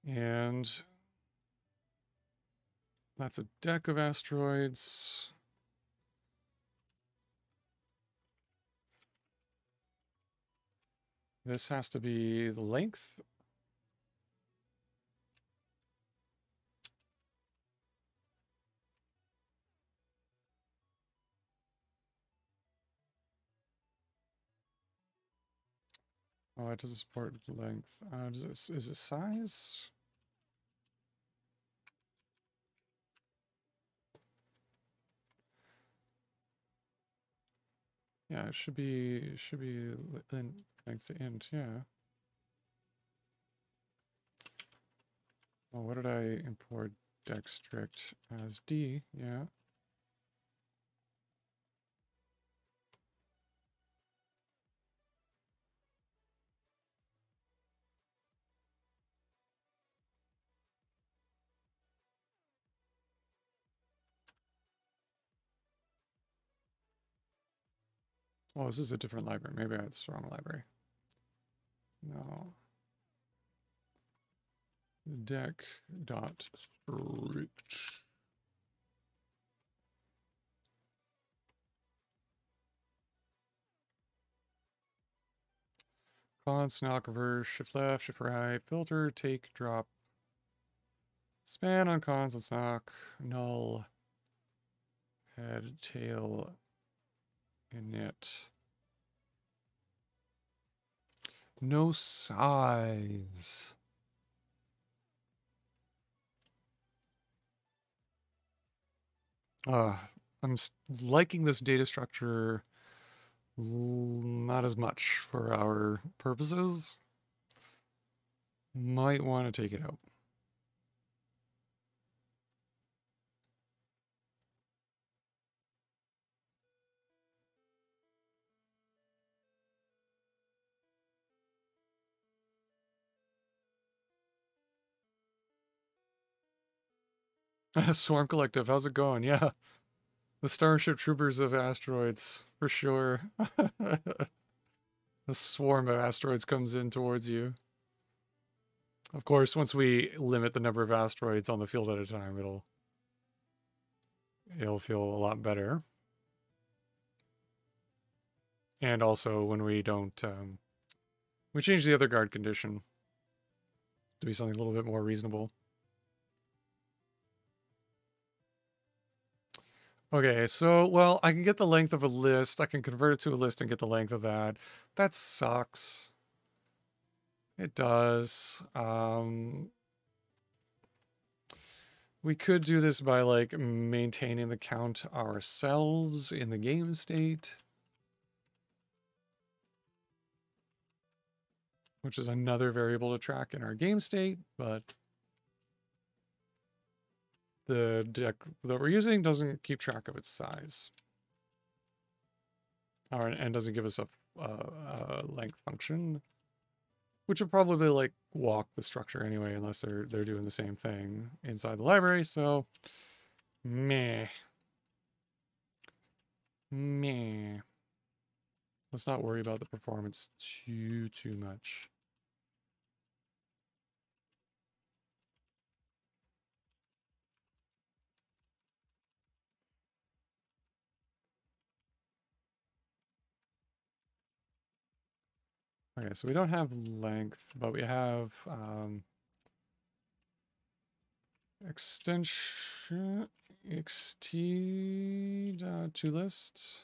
And that's a deck of asteroids. This has to be the length. Oh, it doesn't support length. Is it size? Yeah, it should be length to int, yeah. Well, what did I import? Deck strict as D, yeah. Oh, this is a different library. Maybe I had the wrong library. No. Deck dot strict. Cons, knock, reverse, shift left, shift right, filter, take, drop. Span on cons, let's knock, null, head, tail, init. No size. I'm liking this data structure not as much for our purposes. Might want to take it out. Swarm Collective, how's it going? Yeah. The Starship Troopers of Asteroids, for sure. A swarm of asteroids comes in towards you. Of course, once we limit the number of asteroids on the field at a time, it'll feel a lot better. And also when we don't, we change the other guard condition to be something a little bit more reasonable. Okay, so, well, I can get the length of a list. I can convert it to a list and get the length of that. That sucks. It does. We could do this by, like, maintaining the count ourselves in the game state, which is another variable to track in our game state, but the deck that we're using doesn't keep track of its size. And doesn't give us a length function, which would probably like walk the structure anyway, unless they're doing the same thing inside the library. So, meh. Let's not worry about the performance too much. Okay, so we don't have length, but we have extension xt to list.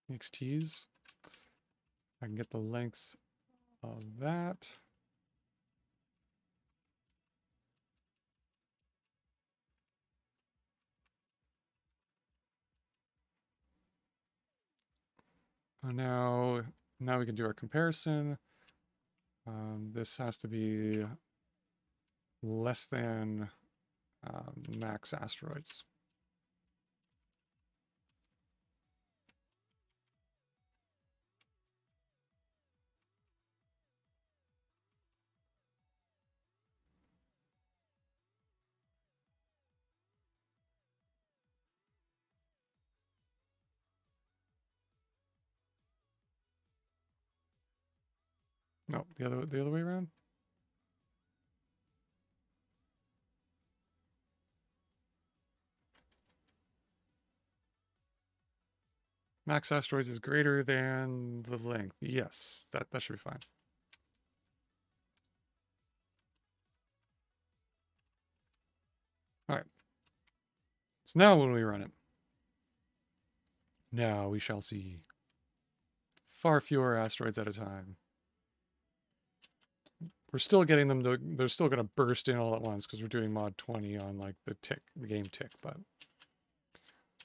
XTs. I can get the length of that. Now we can do our comparison. This has to be less than max asteroids. No, the other way around. Max asteroids is greater than the length. Yes, that should be fine. All right. So now when we run it, now we shall see far fewer asteroids at a time. We're still getting them to, they're still going to burst in all at once because we're doing mod 20 on like the game tick, but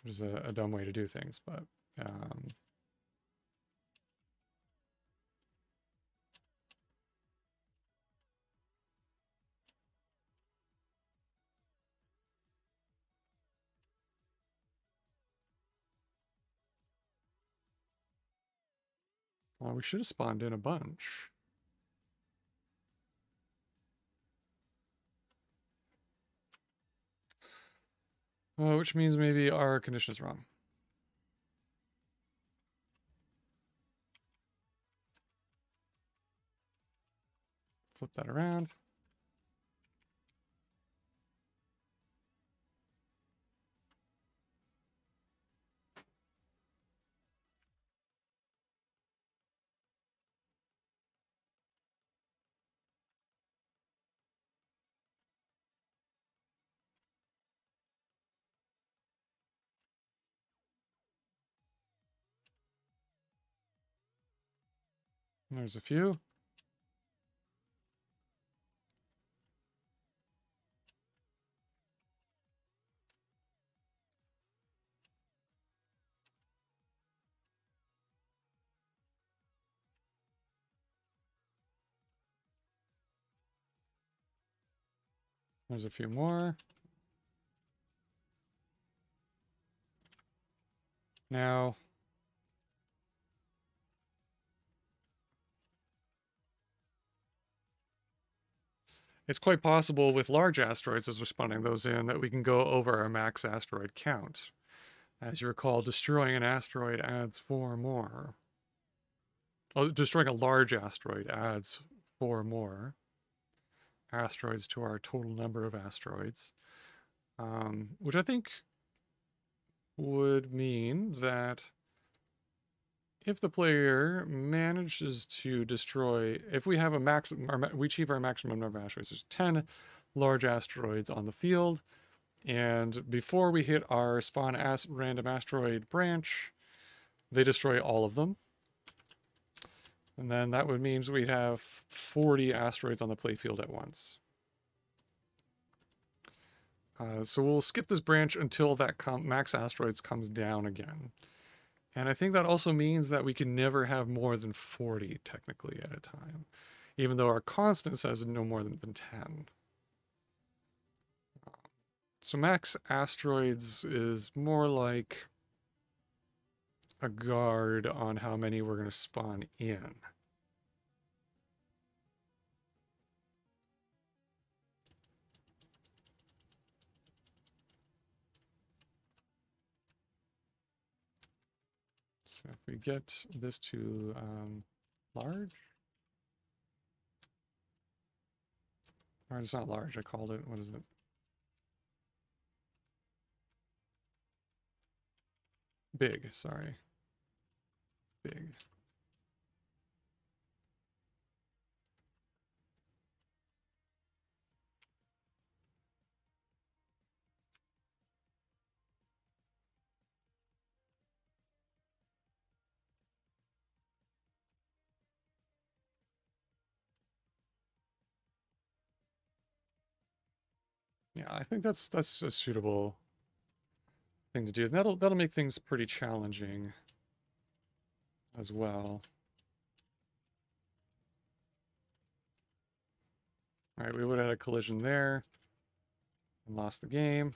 which is a dumb way to do things, but well, we should have spawned in a bunch. Which means maybe our condition is wrong. Flip that around. There's a few. There's a few more. Now, it's quite possible with large asteroids, as we're spawning those in, that we can go over our max asteroid count. As you recall, destroying an asteroid adds 4 more. Oh, destroying a large asteroid adds 4 more asteroids to our total number of asteroids. Which I think would mean that if the player manages to destroy, if we have a maximum, we achieve our maximum number of asteroids, there's 10 large asteroids on the field, and before we hit our spawn random asteroid branch, they destroy all of them. And then that would mean we'd have 40 asteroids on the playfield at once. So we'll skip this branch until that max asteroids comes down again. And I think that also means that we can never have more than 40 technically at a time, even though our constant says no more than 10. So max asteroids is more like a guard on how many we're going to spawn in. So if we get this to large, or it's not large, I called it, what is it? Big, sorry. Big. Yeah, I think that's a suitable thing to do. And that'll make things pretty challenging as well. All right, we would have had a collision there and lost the game.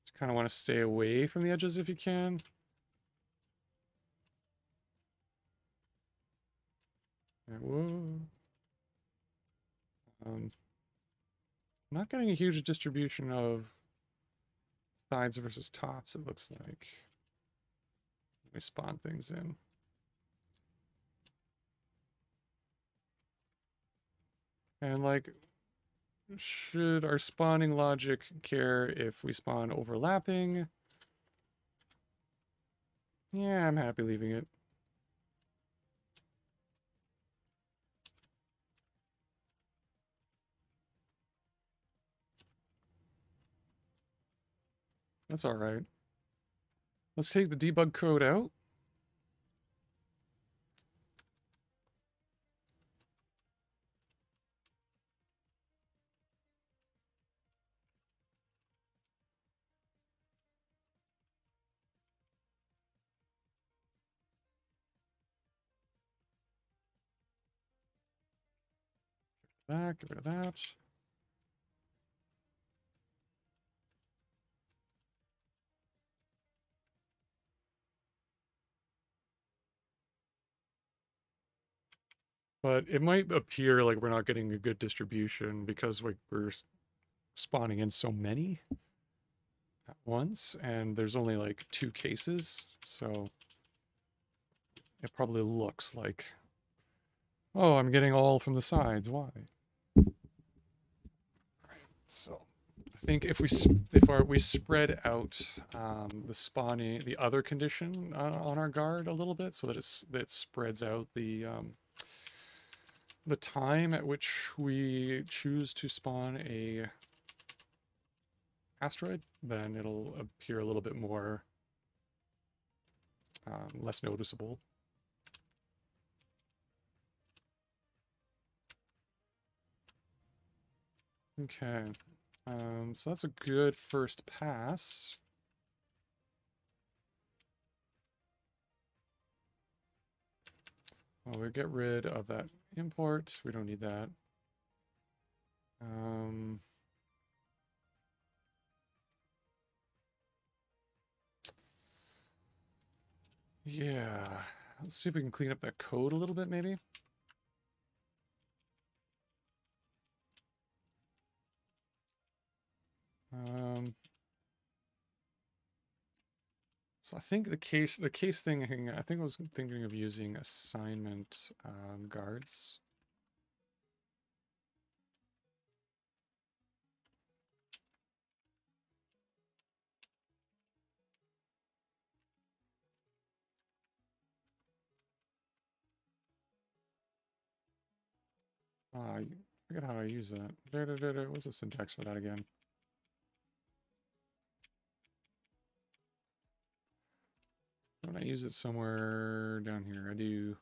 Just kind of want to stay away from the edges if you can. Right, whoa. I'm not getting a huge distribution of sides versus tops, it looks like. Let me spawn things in. And like, should our spawning logic care if we spawn overlapping? Yeah, I'm happy leaving it. That's all right. Let's take the debug code out. Get rid of that. But it might appear like we're not getting a good distribution because we're spawning in so many at once, and there's only like 2 cases, so it probably looks like, oh, I'm getting all from the sides. Why? So I think if we spread out the spawning, the other condition on our guard a little bit, so that it spreads out the time at which we choose to spawn a asteroid, then it'll appear a little bit more less noticeable. Okay, so that's a good first pass. Well, we get rid of that import. We don't need that. Yeah, let's see if we can clean up that code a little bit, maybe. So I think the case thing, I think I was thinking of using assignment guards. I forget how I use that. What's the syntax for that again? When I use it somewhere down here, I do,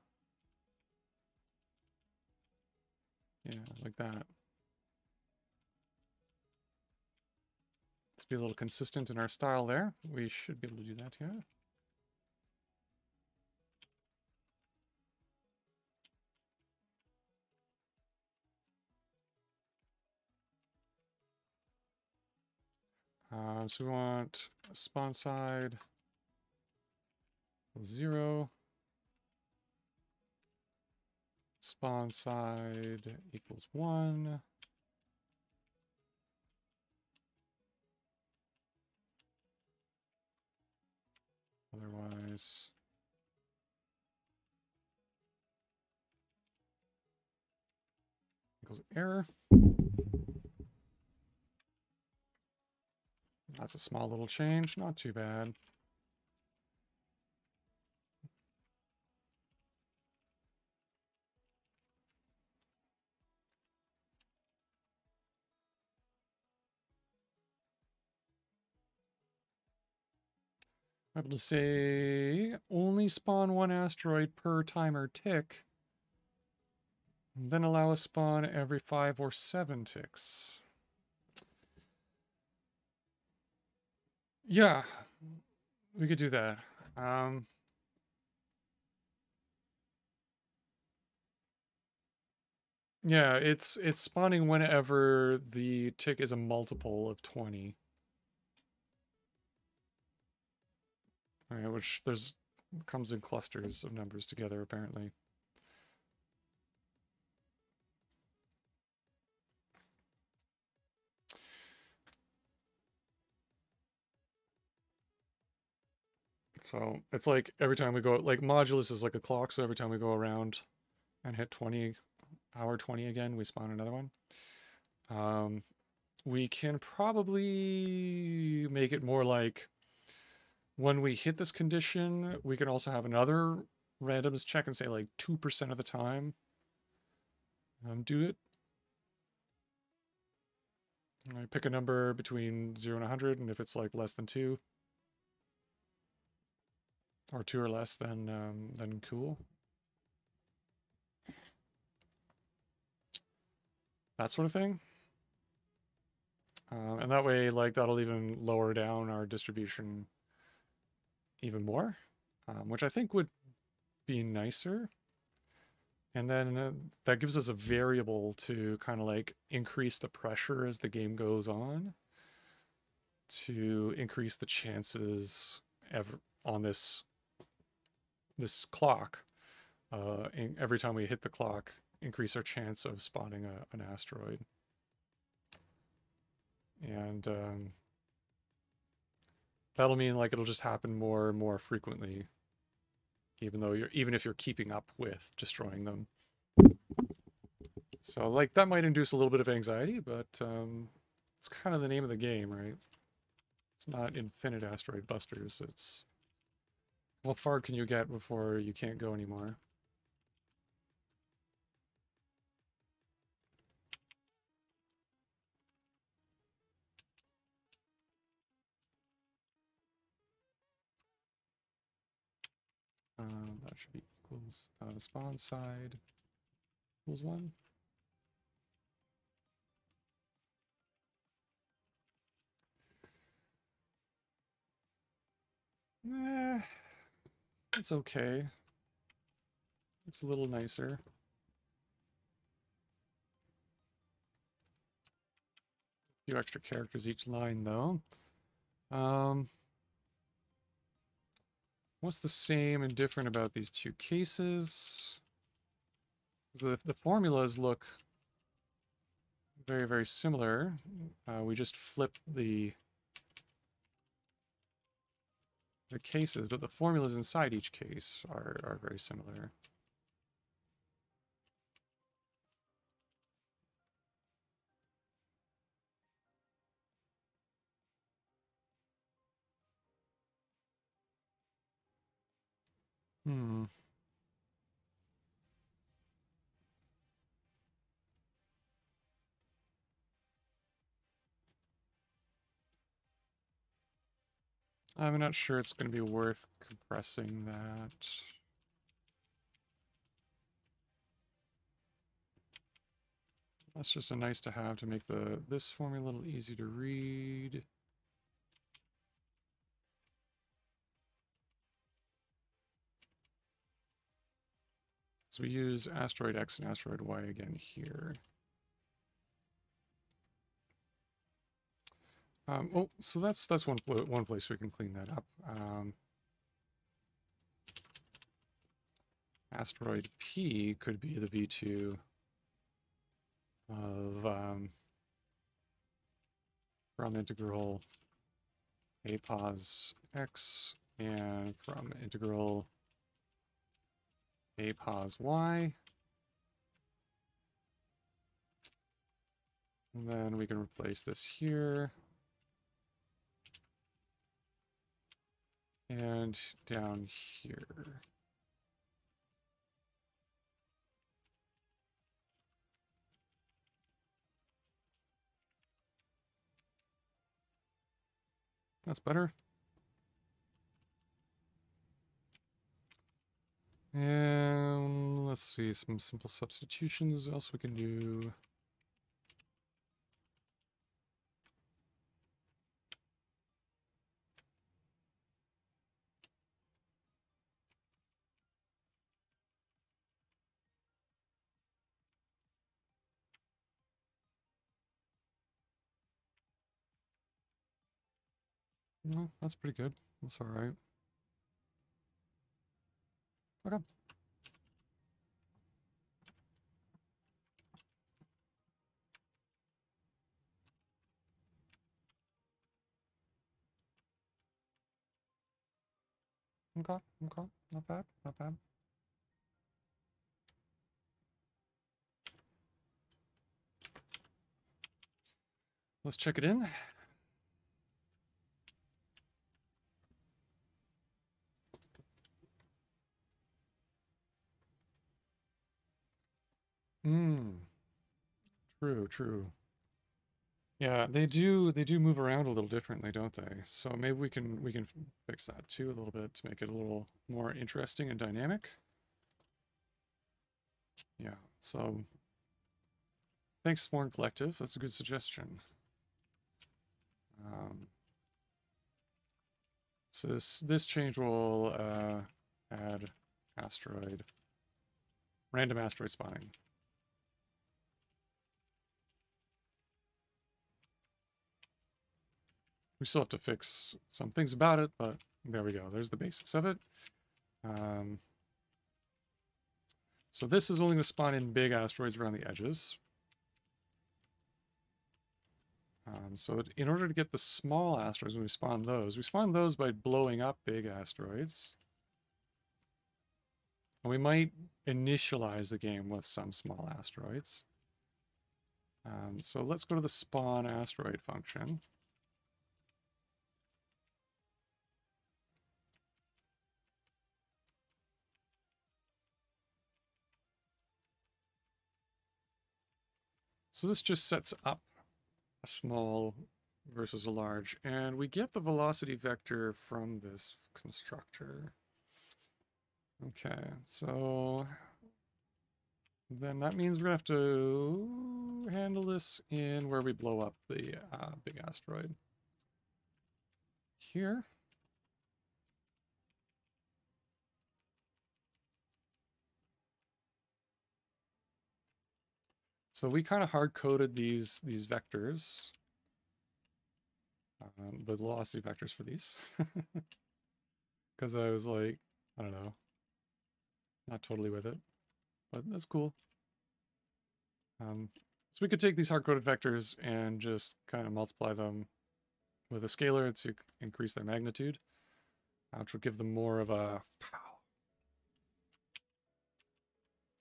yeah, like that. Let's be a little consistent in our style there. We should be able to do that, yeah. So we want spawn side 0. Spawn side equals 1. Otherwise, equals error. That's a small little change, not too bad. I'm able to say only spawn 1 asteroid per timer tick, then allow a spawn every 5 or 7 ticks. Yeah, we could do that. Yeah, it's spawning whenever the tick is a multiple of 20. Right, which comes in clusters of numbers together apparently. So it's like every time we go, like modulus is like a clock, so every time we go around and hit 20, hour 20 again, we spawn another one. We can probably make it more like when we hit this condition, we can also have another randoms check and say like 2% of the time do it. I pick a number between 0 and 100, and if it's like less than 2, or 2 or less, then cool. That sort of thing. And that way, like, that'll even lower down our distribution even more, which I think would be nicer. And then that gives us a variable to kind of like increase the pressure as the game goes on, to increase the chances on this clock. Every time we hit the clock, increase our chance of spotting an asteroid. And that'll mean like it'll just happen more and more frequently, even if you're keeping up with destroying them. So like that might induce a little bit of anxiety, but it's kind of the name of the game, right? It's not infinite asteroid busters. It's how far can you get before you can't go anymore? That should be equals spawn side equals 1. It's okay. It's a little nicer. A few extra characters each line, though. What's the same and different about these two cases? The formulas look very, very similar. We just flip the cases, but the formulas inside each case are very similar. I'm not sure it's going to be worth compressing that. That's just a nice to have to make this formula a little easy to read. So we use asteroid X and asteroid Y again here. Oh, so that's one place we can clean that up. Asteroid P could be the v2 of from integral a pos x and from integral a pos y. And then we can replace this here. And down here. That's better. And let's see, some simple substitutions else we can do. No, that's pretty good. That's all right. Okay. Okay, okay. Not bad, not bad. Let's check it in. True, true. Yeah, they do move around a little differently, don't they? So maybe we can fix that too a little bit to make it a little more interesting and dynamic. Yeah, so thanks, Sworn Collective. That's a good suggestion. So this change will add random asteroid spawning. We still have to fix some things about it, but there we go. There's the basics of it. So this is only going to spawn in big asteroids around the edges. So in order to get the small asteroids, when we spawn those by blowing up big asteroids. And we might initialize the game with some small asteroids. So let's go to the spawn asteroid function. So this just sets up a small versus a large, and we get the velocity vector from this constructor. Okay, so then that means we're gonna have to handle this in where we blow up the big asteroid. Here. So we kind of hard-coded these vectors, the velocity vectors for these, because I was like, I don't know, not totally with it, but that's cool. So we could take these hard-coded vectors and just kind of multiply them with a scalar to increase their magnitude, which will give them more of a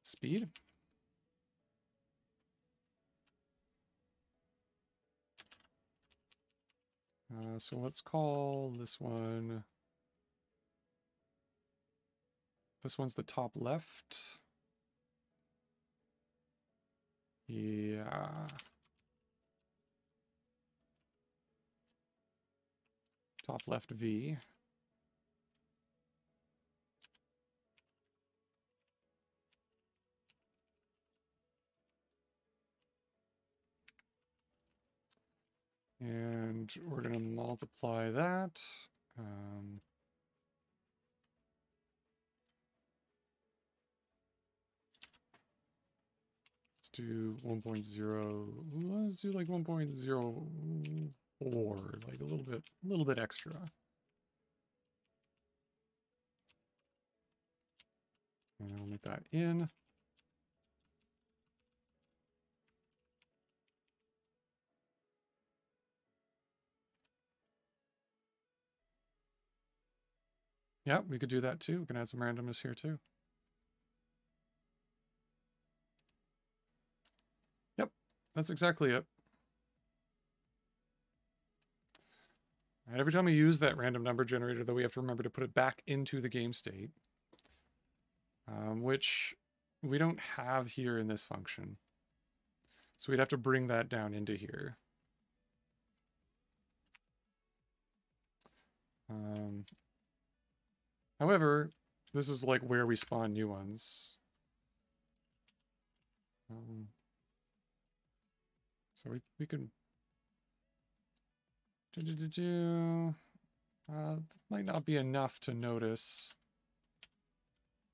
speed. So let's call this one. This one's the top left. Yeah. Top left V. And we're going to multiply that. Let's do 1.0. Let's do like 1.05. 4, like a little bit extra. And I'll make that in. Yeah, we could do that too. We can add some randomness here too. Yep, that's exactly it. And every time we use that random number generator, though, we have to remember to put it back into the game state, which we don't have here in this function. So we'd have to bring that down into here. However, this is like where we spawn new ones. So we can might not be enough to notice.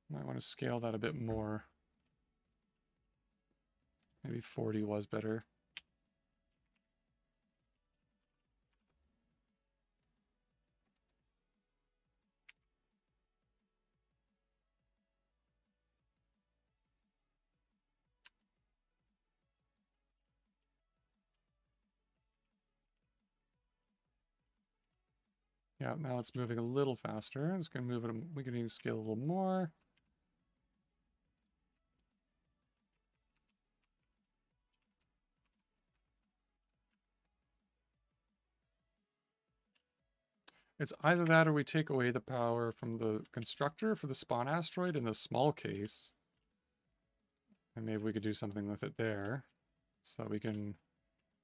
Might want to scale that a bit more. Maybe 40 was better. Yeah, now it's moving a little faster. It's going to move it. We can even scale a little more. It's either that or we take away the power from the constructor for the spawn asteroid in the small case. And maybe we could do something with it there. So we can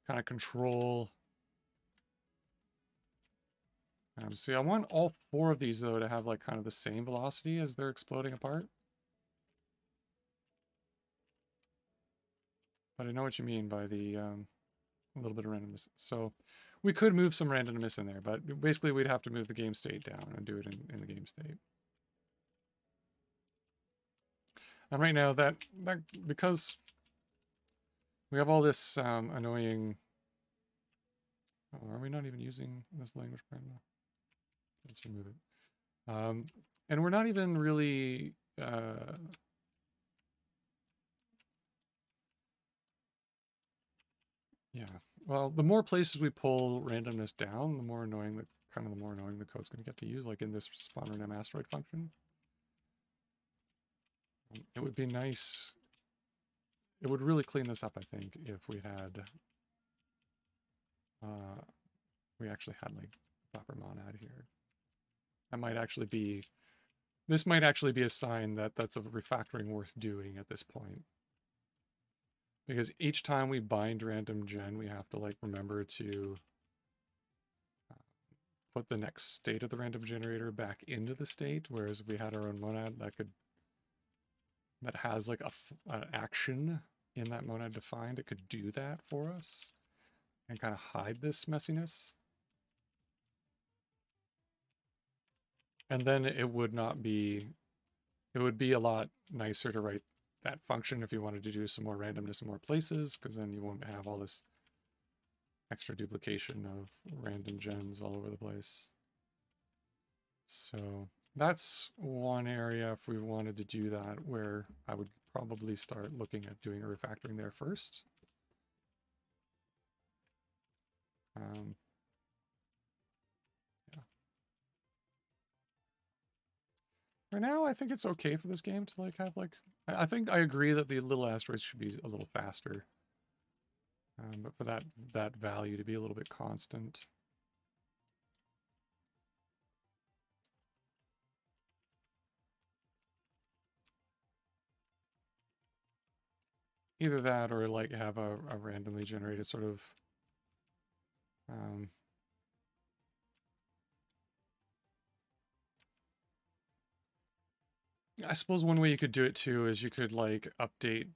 kind of control. See, I want all 4 of these, though, to have like kind of the same velocity as they're exploding apart. But I know what you mean by the a little bit of randomness. So we could move some randomness in there, but basically we'd have to move the game state down and do it in the game state. And right now, that because we have all this annoying... Oh, are we not even using this language parameter? Let's remove it. And we're not even really... Yeah, well, the more places we pull randomness down, the more annoying the code's going to get to use, like in this spawn random asteroid function. It would be nice. It would really clean this up, I think, if we had we actually had like proper monad here. That might actually be, this might actually be a sign that that's a refactoring worth doing at this point. Because each time we bind random gen, we have to like remember to put the next state of the random generator back into the state. Whereas if we had our own monad, that has like an action in that monad defined, it could do that for us and kind of hide this messiness. And then it would not be, it would be a lot nicer to write that function if you wanted to do some more randomness in more places, because then you won't have all this extra duplication of random gens all over the place. So that's one area if we wanted to do that, where I would probably start looking at doing a refactoring there first. Yeah. For now, I think it's okay for this game to like have like, I think I agree that the little asteroids should be a little faster. But for that value to be a little bit constant. Either that or like have a randomly generated sort of I suppose one way you could do it too is you could like update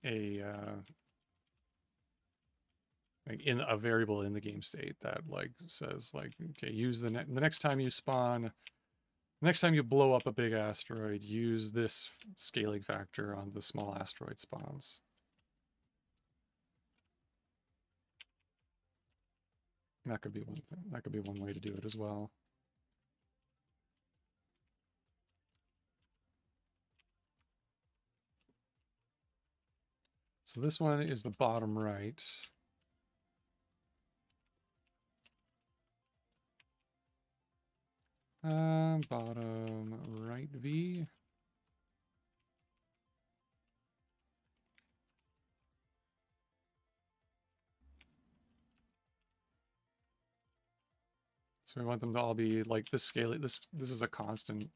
a like in a variable in the game state that like says like, okay, use the next time you spawn, next time you blow up a big asteroid, use this scaling factor on the small asteroid spawns. That could be one thing. That could be one way to do it as well. So this one is the bottom right. Bottom right V. So we want them to all be like this scale. This is a constant,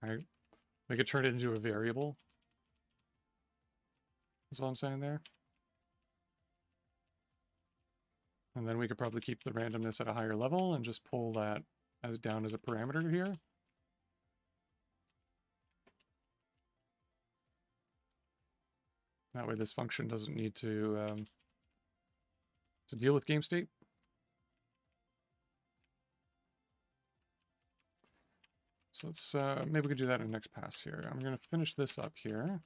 right? We could turn it into a variable. That's all I'm saying there. And then we could probably keep the randomness at a higher level and just pull that as down as a parameter here. That way this function doesn't need to deal with game state. So let's, maybe we could do that in the next pass here. I'm going to finish this up here.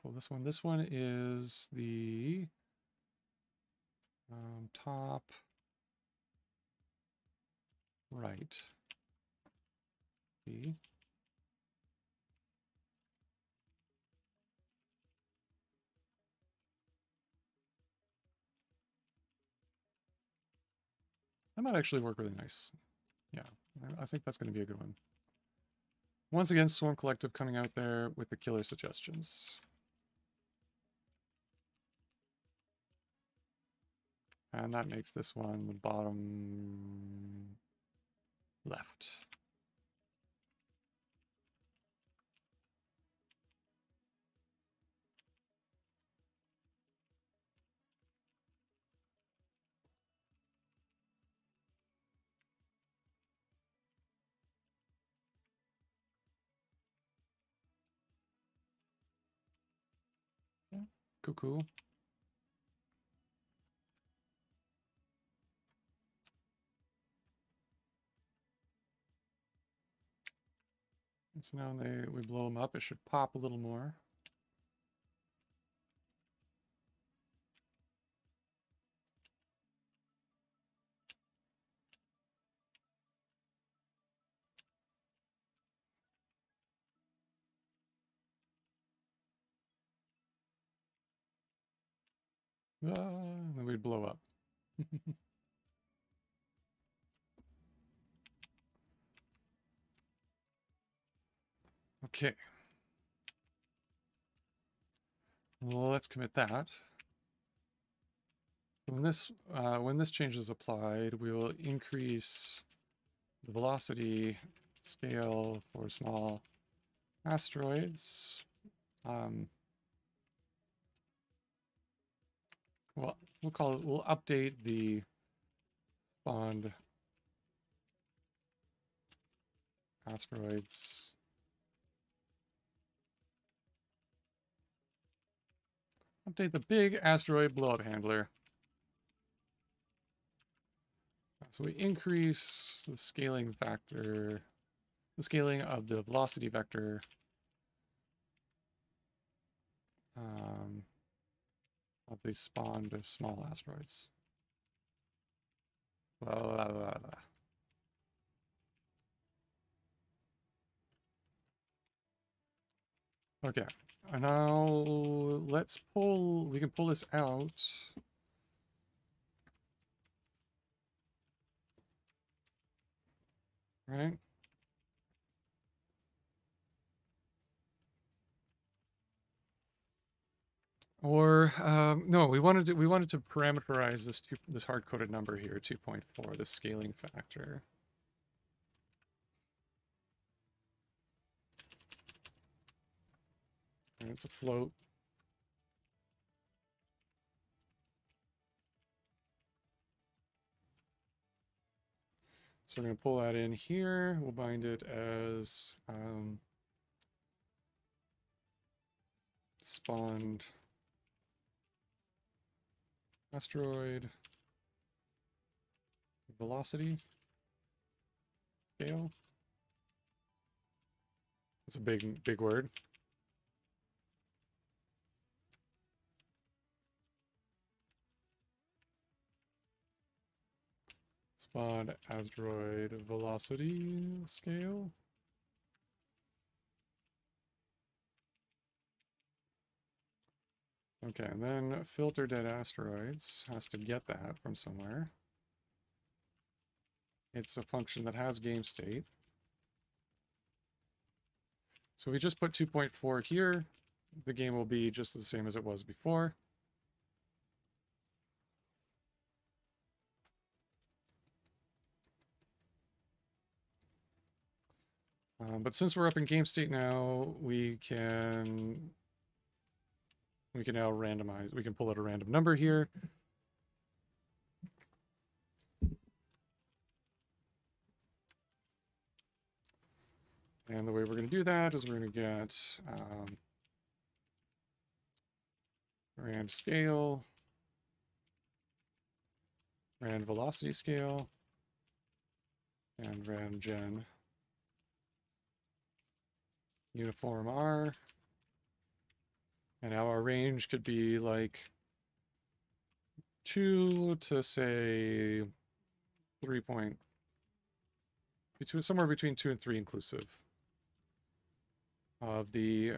Pull this one. This one is the top right. B. That might actually work really nice. Yeah, I think that's going to be a good one. Once again, Swarm Collective coming out there with the killer suggestions. And that makes this one the bottom left. Yeah, cool. So now when we blow them up, it should pop a little more. Then we'd blow up. Okay. Well, let's commit that. When this change is applied, we will increase the velocity scale for small asteroids. Well, we'll update the spawned asteroids. Update the big asteroid blow-up handler. So we increase the scaling factor, the scaling of the velocity vector of the spawned small asteroids. Blah, blah, blah, blah. Okay, and now let's we can pull this out. Right? Or no, we wanted to parameterize this hard-coded number here, 2.4, the scaling factor. And it's a float. So we're going to pull that in here. We'll bind it as spawned asteroid velocity scale. That's a big word. spawn asteroid velocity scale. Okay, and then filter dead asteroids has to get that from somewhere. It's a function that has game state. So we just put 2.4 here. The game will be just the same as it was before. But since we're up in game state now, we can now randomize. We can pull out a random number here. And the way we're going to do that is we're going to get rand scale, rand velocity scale, and rand gen uniform R. And now our range could be like 2 to say 3 point, somewhere between 2 and 3 inclusive of the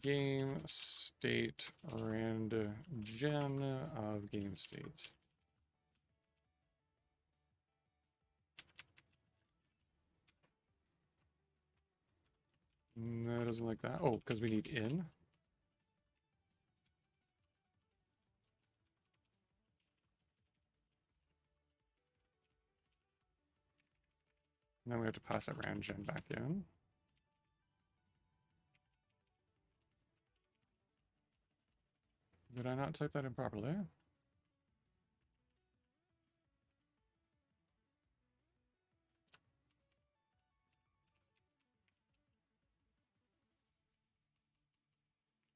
game state rand gen of game state. No, it doesn't like that. Oh, because we need in. And then we have to pass that rand gen back in. Did I not type that in properly?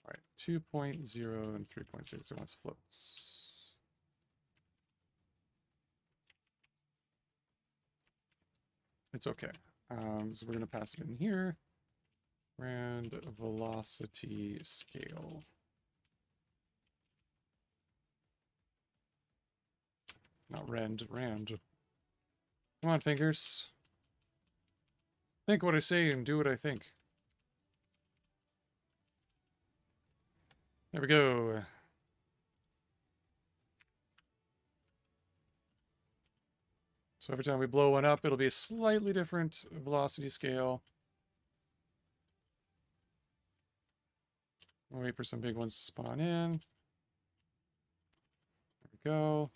All right, 2.0 and 3.0, so let's floats. It's okay. So we're going to pass it in here. Rand velocity scale. Not rand, rand. Come on, fingers. Think what I say and do what I think. There we go. So every time we blow one up, it'll be a slightly different velocity scale. We'll wait for some big ones to spawn in. There we go.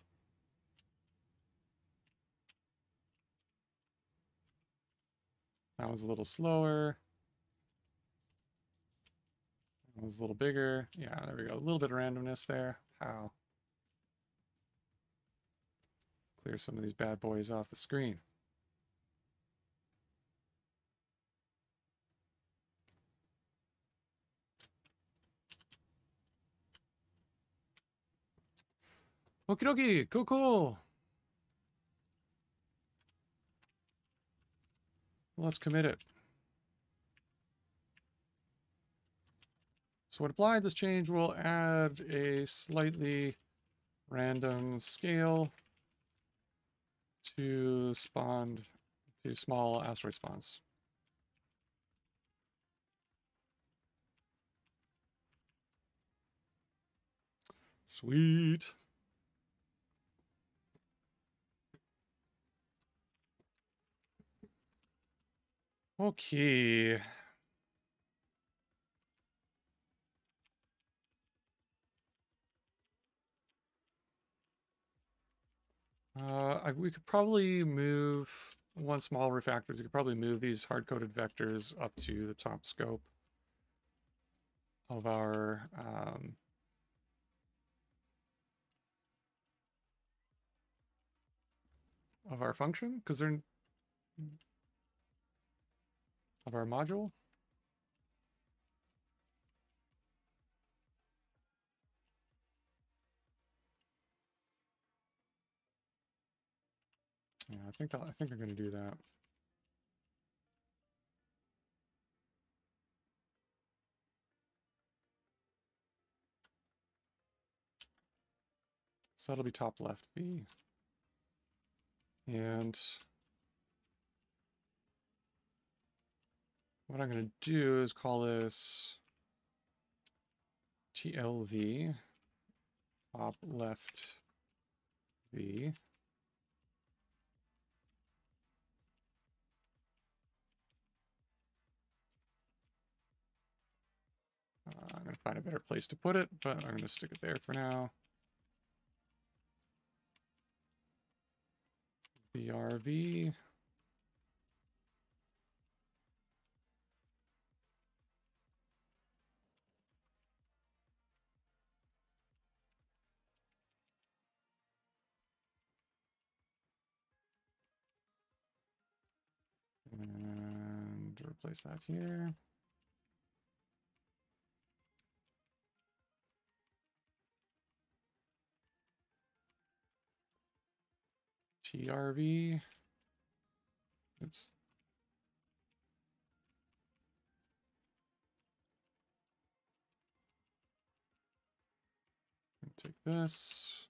That one's a little slower. That one's a little bigger. Yeah, there we go. A little bit of randomness there. How? Clear some of these bad boys off the screen. Okie dokie, cool, cool. Let's commit it. So when applied, this change will add a slightly random scale to spawn to small asteroid spawns. Sweet. Okay. We could probably move one small refactor. We could probably move these hard-coded vectors up to the top scope of our function, because they're of our module. Yeah, I think I'm going to do that. So that'll be top left V. And what I'm going to do is call this TLV, top left V. I'm going to find a better place to put it, but I'm going to stick it there for now. BRV. And replace that here. TRV. Oops. Take this.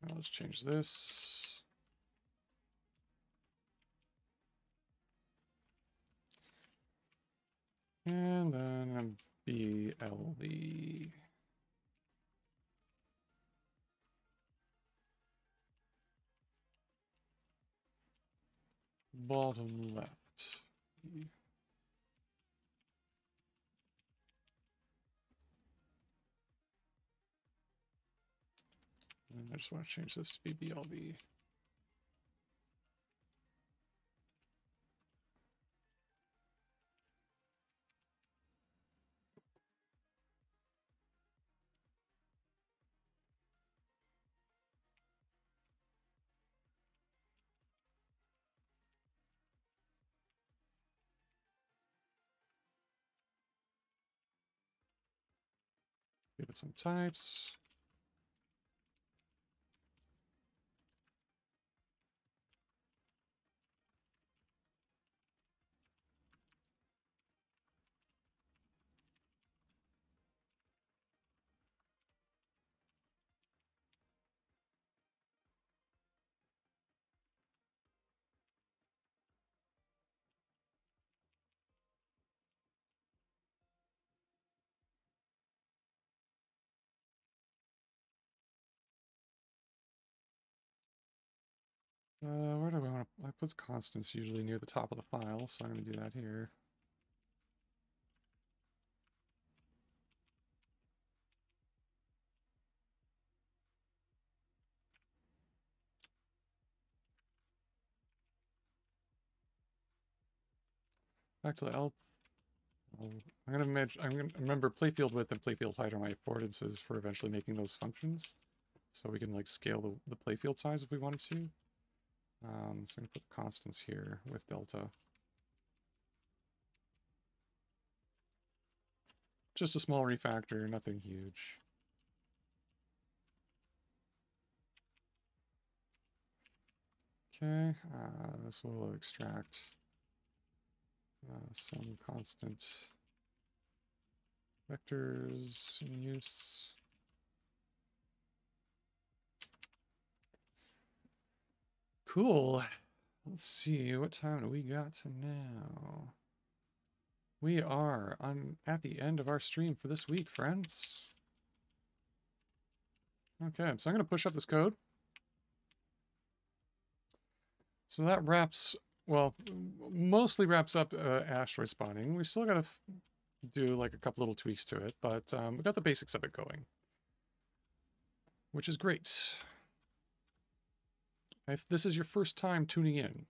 Now let's change this. And then BLV. Bottom left. And I just want to change this to be BLV. Give it some types. Where do we want to... I put constants usually near the top of the file, so I'm going to do that here. Back to the help. I'm going to remember playfield width and playfield height are my affordances for eventually making those functions. So we can like scale the playfield size if we wanted to. So I'm going to put the constants here with delta. Just a small refactor, nothing huge. Okay, this will extract some constant vectors in use. Cool. Let's see, what time do we got now? We are at the end of our stream for this week, friends. Okay, so I'm going to push up this code. So that wraps, well, mostly wraps up asteroid spawning. We still got to do like a couple little tweaks to it, but we got the basics of it going, which is great. If this is your first time tuning in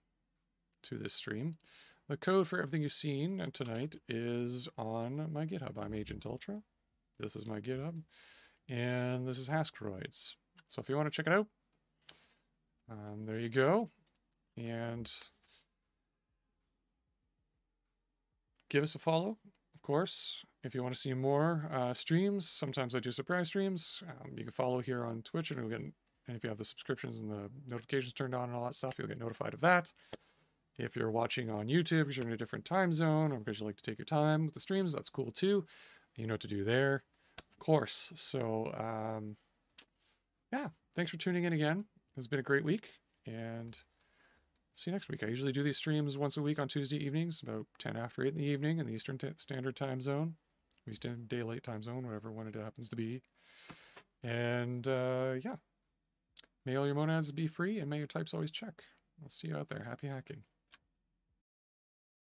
to this stream, the code for everything you've seen tonight is on my GitHub. I'm Agent Ultra. This is my GitHub, and this is Asteroids. So if you want to check it out, there you go. And give us a follow, of course, if you want to see more streams. Sometimes I do surprise streams. You can follow here on Twitch, and you'll get. And if you have the subscriptions and the notifications turned on and all that stuff, you'll get notified of that. If you're watching on YouTube because you're in a different time zone or because you like to take your time with the streams, that's cool too. You know what to do there, of course. So, yeah, thanks for tuning in again. It's been a great week, and see you next week. I usually do these streams once a week on Tuesday evenings, about 10 after 8 in the evening in the Eastern Standard Time Zone, Eastern Daylight Time Zone, whatever one it happens to be. And yeah, may all your monads be free, and may your types always check. I'll see you out there. Happy hacking.